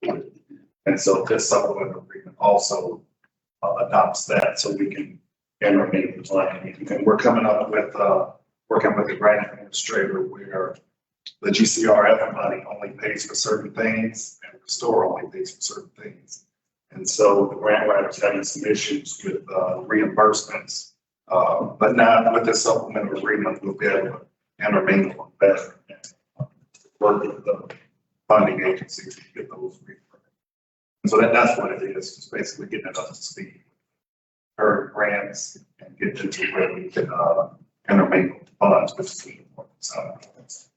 And so this supplemental agreement also adopts that so we can intermingle the plan. And we're coming up with, working with the grant administrator where the GCRF money only pays for certain things and restore only pays for certain things. And so the grant writer's having some issues with reimbursements. But now with this supplemental agreement, we'll be able to intermingle better and work with the funding agencies to get those reimbursed. And so that's what it is, just basically getting it up to speed. Current grants and get into where we can intermingle funds between the sides.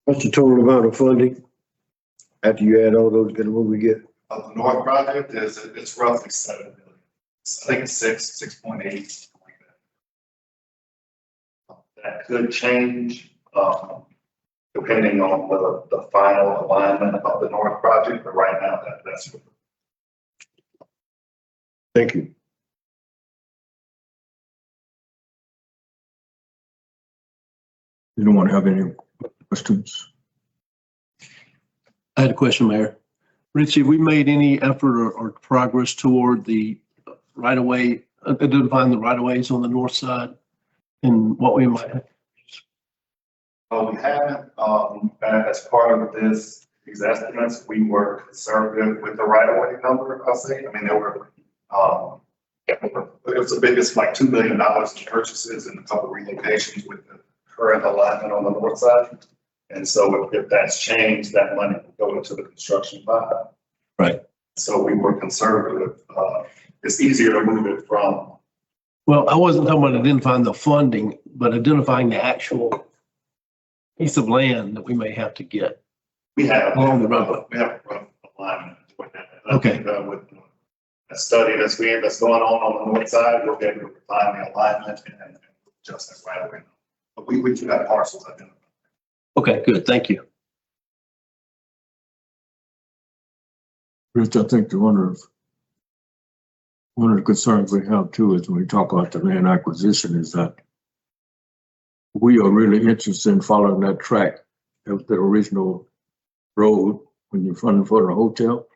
What's the total amount of funding? After you add all those, get what we get? The North project it's roughly 7 million. I think it's 6.8, like that. That could change depending on the final alignment of the North project, but right now that's what. Thank you. You don't want to have any questions? I had a question, Mayor. Richie, have we made any effort or progress toward the right-of-way, identifying the right-of-ways on the north side and what we might have? We haven't, as part of these estimates, we were conservative with the right-of-way number, I'll say. I mean, there were, it was the biggest, like $2 million in purchases and a couple of relocations with the current alignment on the north side. And so if that's changed, that money will go into the construction fund. Right. So we were conservative. It's easier to move it from. Well, I wasn't talking about identifying the funding, but identifying the actual piece of land that we may have to get. We have along the roadway. We have a rough alignment with that. Okay. study that's going on the north side, we'll be able to find the alignment and adjust that right away. But we do have parcels identified. Okay, good, thank you. Rich, I think one of the concerns we have too is when we talk about the land acquisition is that we are really interested in following that track of the original road when you're funding for the hotel.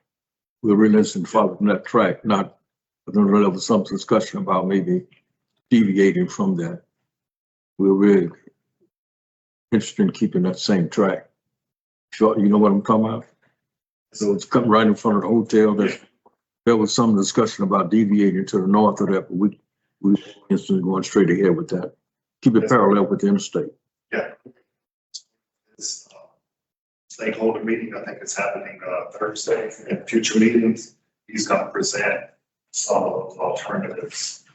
We're really interested in following that track, not, I don't know, there was some discussion about maybe deviating from that. We're really interested in keeping that same track. Sure, you know what I'm talking about? So it's coming right in front of the hotel. There was some discussion about deviating to the north of that, but we instantly going straight ahead with that. Keep it parallel with the interstate. Yeah. This stakeholder meeting, I think it's happening Thursday. In future meetings, he's going to present some of those alternatives.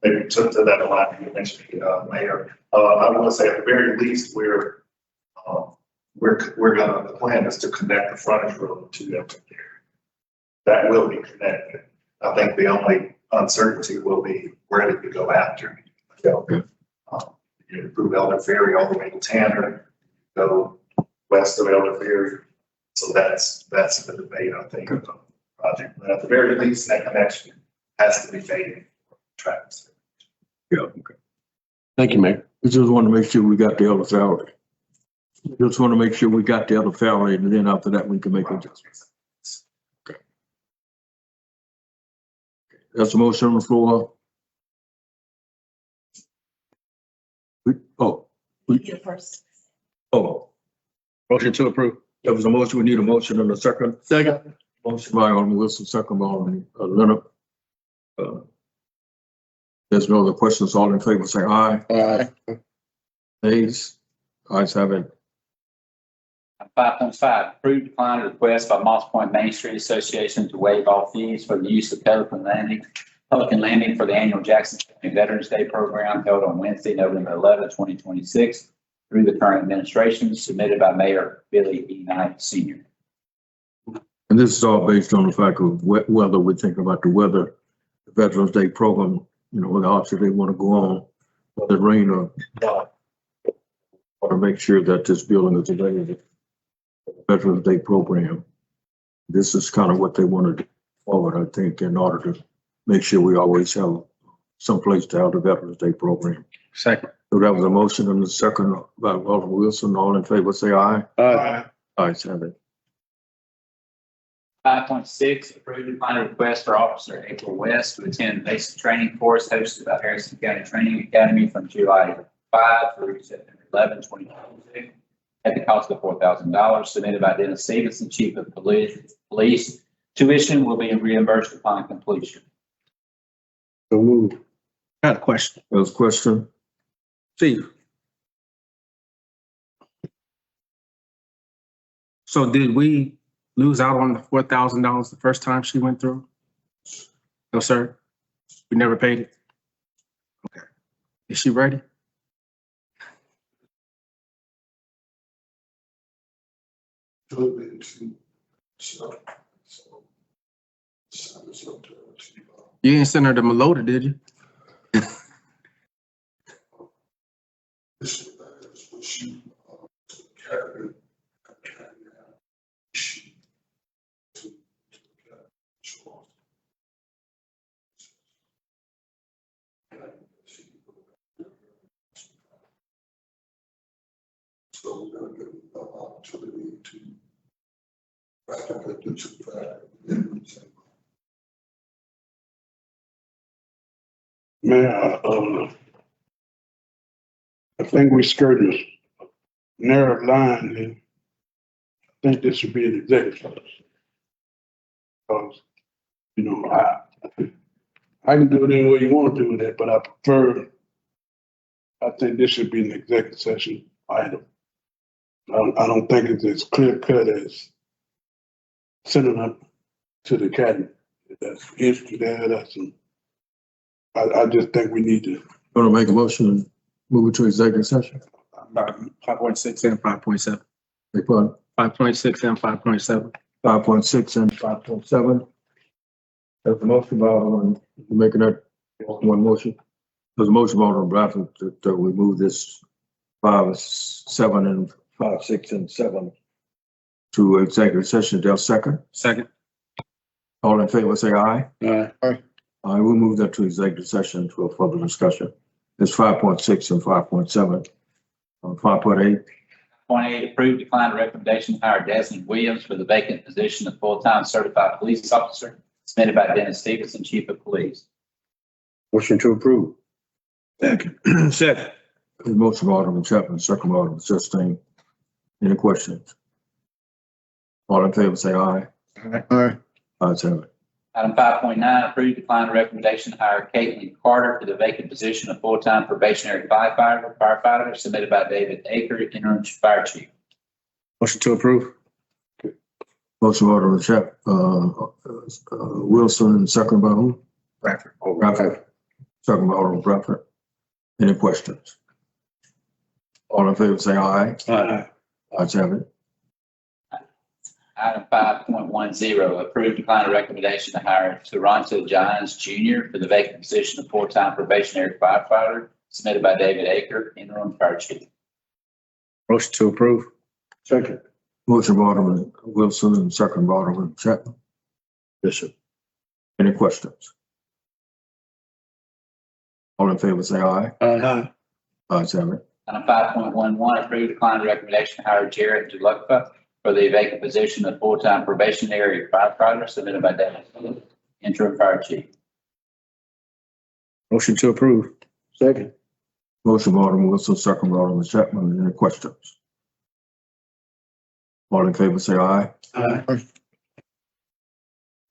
Maybe to that alignment you mentioned, Mayor. I will say at the very least, we're gonna, the plan is to connect the frontage road to them there. That will be connected. I think the only uncertainty will be where did we go after? You improve Elder Ferry all the way to Tanner, go west of Elder Ferry. So that's the debate, I think, of the project. But at the very least, that connection has to be made. Tracks. Yeah, okay. Thank you, Mayor. We just want to make sure we got the other valley. Just want to make sure we got the other valley, and then after that, we can make adjustments. Okay. That's a motion on the floor. Motion to approve. There was a motion. We need a motion and a second. Second. Motion by Alderman Wilson, second by Alderman Leonard. There's no other questions. All in favor, say aye. Aye. Ayes. Ayes have it. 5.5, approve decline of request by Moss Point Main Street Association to waive all fees for the use of Pelican Landing for the annual Jackson County Veterans Day program held on Wednesday, November 11, 2026, through the current administration, submitted by Mayor Billy E. Knight, Sr. And this is all based on the fact of whether we're thinking about the weather, the Veterans Day program, you know, whether obviously they want to go on, whether it rain or not, or to make sure that this building is available for the Veterans Day program. This is kind of what they want to do forward, I think, in order to make sure we always have some place to have the Veterans Day program. Second. So that was a motion and a second by Alderman Wilson. All in favor, say aye. Aye. Ayes have it. 5.6, approve decline of request for Officer April West to attend basic training course hosted by Harrison County Training Academy from July 5 through September 11, 2026, at the cost of $4,000, submitted by Dennis Stevenson, Chief of Police. Tuition will be reimbursed upon completion. So move. I got a question. There was a question. Steve. So did we lose out on the $4,000 the first time she went through? No, sir. We never paid it. Okay. Is she ready? You didn't send her to Melota, did you? So we're gonna give them an opportunity to practically do some practice. Mayor, I think we skirted a narrow line here. I think this should be an executive. Because, you know, I can do it any way you want to do that, but I think this should be an executive session item. I don't think it's as clear cut as sending up to the academy. That's history there, I just think we need to. Going to make a motion and move it to executive session. 5.6 and 5.7. Big pardon? 5.6 and 5.7. 5.6 and 5.7. There's a motion by Alderman, you making that one motion? There's a motion by Alderman Bradford that we move this 5, 7, and 5, 6, and 7 to executive session. Del second. Second. All in favor, say aye. Aye. I will move that to executive session to a further discussion. It's 5.6 and 5.7. 5.8. 0.8, approve, decline recommendation to hire Desmond Williams for the vacant position of full-time certified police officer submitted by Dennis Stevenson, Chief of Police. Motion to approve. Second. Second. Motion by Alderman Chapman, second by Alderman Justine. Any questions? All in favor, say aye. Aye. Ayes have it. Item 5.9, approve, decline recommendation to hire Caitlin Carter for the vacant position of full-time probationary firefighter submitted by David Aker, interim fire chief. Motion to approve. Motion by Alderman Wilson, and second by who? Bradford. Bradford. Second by Alderman Bradford. Any questions? All in favor, say aye. Aye. Ayes have it. Item 5.10, approve, decline recommendation to hire Toronto Johns Jr. for the vacant position of full-time probationary firefighter submitted by David Aker, interim fire chief. Motion to approve. Second. Motion by Alderman Wilson and second by Alderman Chapman. Yes, sir. Any questions? All in favor, say aye. Aye. Ayes have it. Item 5.11, approve, decline recommendation to hire Jared DeLuca for the vacant position of full-time probationary firefighter submitted by David Aker, interim fire chief. Motion to approve. Second. Motion by Alderman Wilson, second by Alderman Chapman. Any questions? All in favor, say aye. Aye.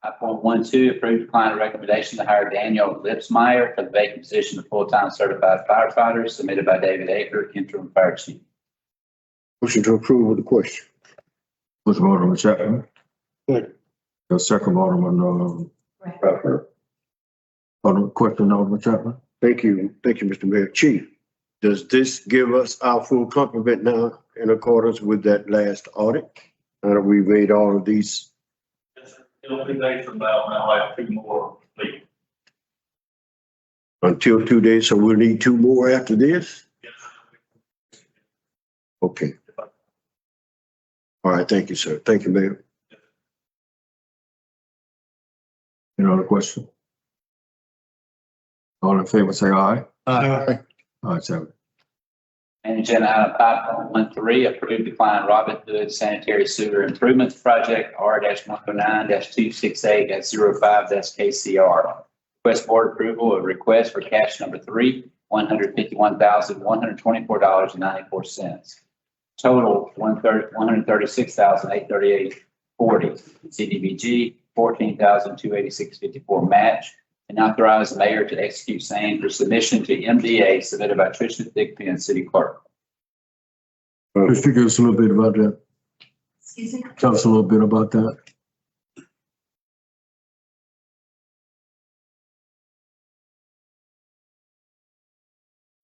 5.12, approve, decline recommendation to hire Daniel Lipsmeyer for the vacant position of full-time certified firefighter submitted by David Aker, interim fire chief. Motion to approve with the question. Motion by Alderman Chapman. Second. Second by Alderman Bradford. Question, Alderman Chapman? Thank you. Thank you, Mr. Mayor. Chief, does this give us our full complement now in accordance with that last audit? Now that we've made all of these? It'll be days from now, and I'll have 2 more leave. Until 2 days, so we'll need 2 more after this? Okay. All right, thank you, sir. Thank you, Mayor. Any other question? All in favor, say aye. Aye. Ayes have it. And agenda item 5.13, approve, decline Robin Hood Sanitary Sewer Improvements Project R-109-268-05-KCR. Request board approval of request for cash number 3, $151,124.94. Total $136,838.40. CDBG $14,286.54 match. And authorize the mayor to execute same for submission to MDA submitted by Tricia Thigpen and City Clerk. Just give us a little bit about that. Excuse me? Tell us a little bit about that.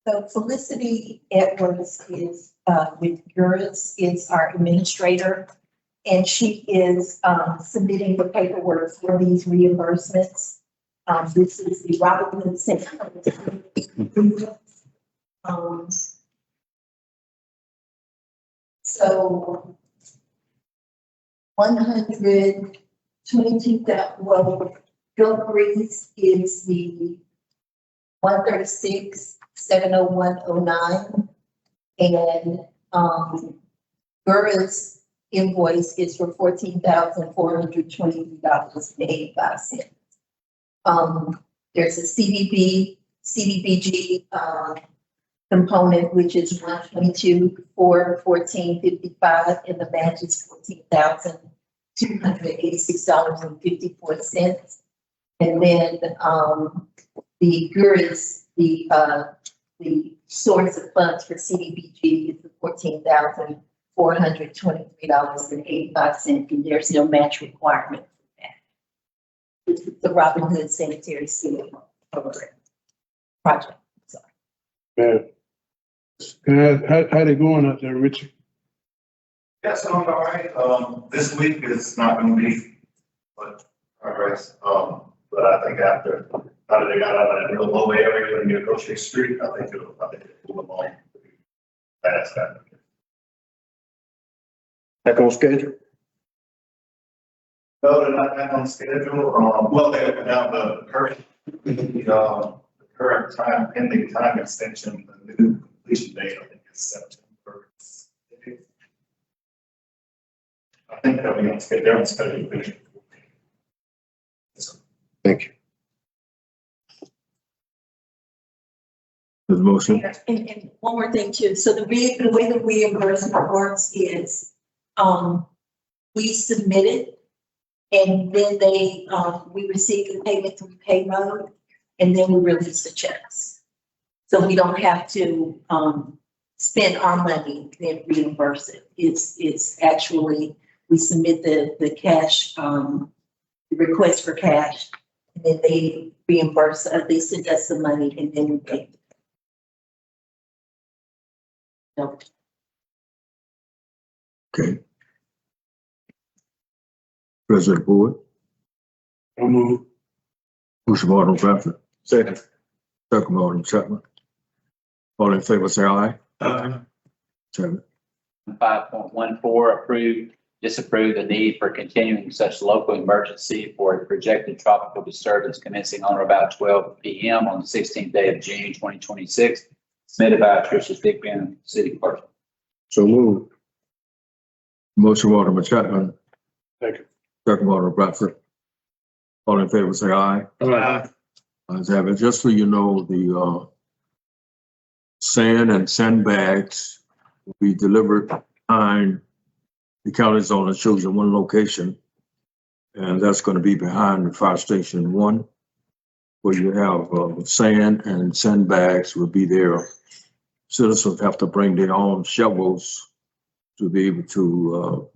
So Felicity Edwards is with Grierson, is our administrator, and she is submitting the paperwork for these reimbursements. This is the Robin Hood Sanitary. So 122,000, well, Bill Breeze is the 136,701.09, and Burris invoice is for $14,423.85. There's a CDBG component, which is 122,414.55, and the match is $14,286.54. And then the GURIS, the source of funds for CDBG is the $14,423.85, and there's no match requirement for that. This is the Robin Hood Sanitary Sewer Program project. How they going out there, Richard? Yes, I'm all right. This week is not going to be much progress. But I think after they got out of that real low area near Grierson Street, I think it'll move along fast. Back on schedule? No, they're not back on schedule. Well, they have now the current time, pending time extension, the new completion date, I think is September 6th. I think they'll be on schedule, they're on schedule to finish. Thank you. There's a motion. And one more thing too. So the way the reimbursement works is, we submit it and then we receive the payment through pay mode and then we release the checks. So we don't have to, spend our money, then reimburse it. It's actually, we submit the cash, the request for cash, and then they reimburse, they send us the money and then we pay. No. Okay. President Board. I'll move. Motion by Alderman Bradford. Second by Alderman Chapman. All in favor, say aye. Aye. 5.14, disapprove the need for continuing such local emergency for a projected tropical disturbance commencing on or about 12 p.m. on the 16th day of June 2026, submitted by Tricia Thigpen, City Clerk. So move. Motion by Alderman Chapman. Second. Second by Alderman Bradford. All in favor, say aye. Aye. Ayes have it. Just so you know, the sand and sandbags will be delivered behind the county zone. It shows you one location, and that's going to be behind the fire station 1, where you have sand and sandbags will be there. Citizens have to bring their own shovels to be able to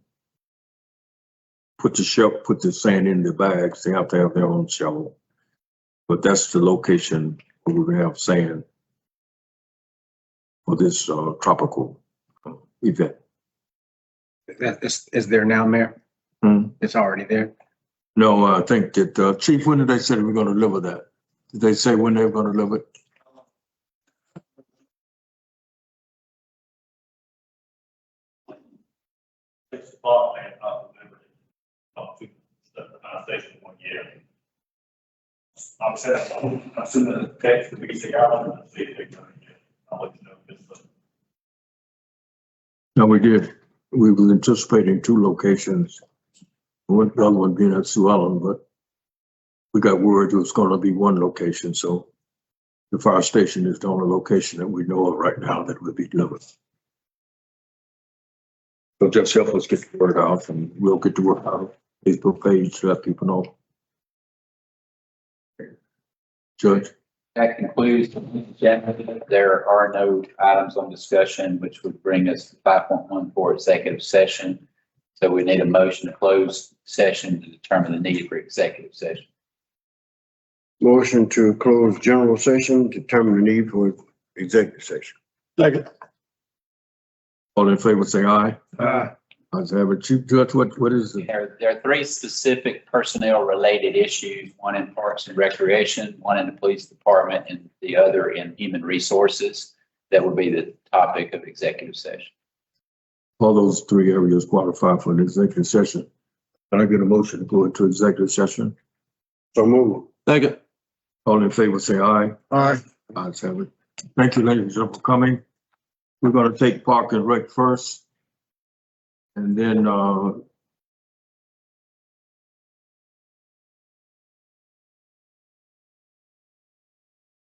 put the sand in the bags. They have to have their own shovel. But that's the location where we have sand for this tropical event. Is there now, Mayor? Hmm? It's already there. No, I think that, Chief, when did they say they were going to deliver that? Did they say when they were going to deliver it? Station 1 year. I'm sending a text to BC Island and see if they can get. I'll let you know this. No, we did. We were anticipating 2 locations. The other one being at Sioux Island, but we got word it was going to be 1 location. So the fire station is the only location that we know of right now that will be delivered. So just help us get the word out, and we'll get the word out. Facebook page to let people know. Judge? That concludes the agenda. There are no items on discussion, which would bring us to 5.14 executive session. So we need a motion to close session to determine the need for executive session. Motion to close general session, determine the need for executive session. Second. All in favor, say aye. Aye. Ayes have it. Chief Judge, what is it? There are 3 specific personnel related issues, one in Parks and Recreation, one in the Police Department, and the other in Human Resources. That would be the topic of executive session. All those 3 areas qualify for an executive session. Can I get a motion to go into executive session? So move. Second. All in favor, say aye. Aye. Ayes have it. Thank you, ladies and gentlemen, for coming. We're going to take Park and Rec first. And then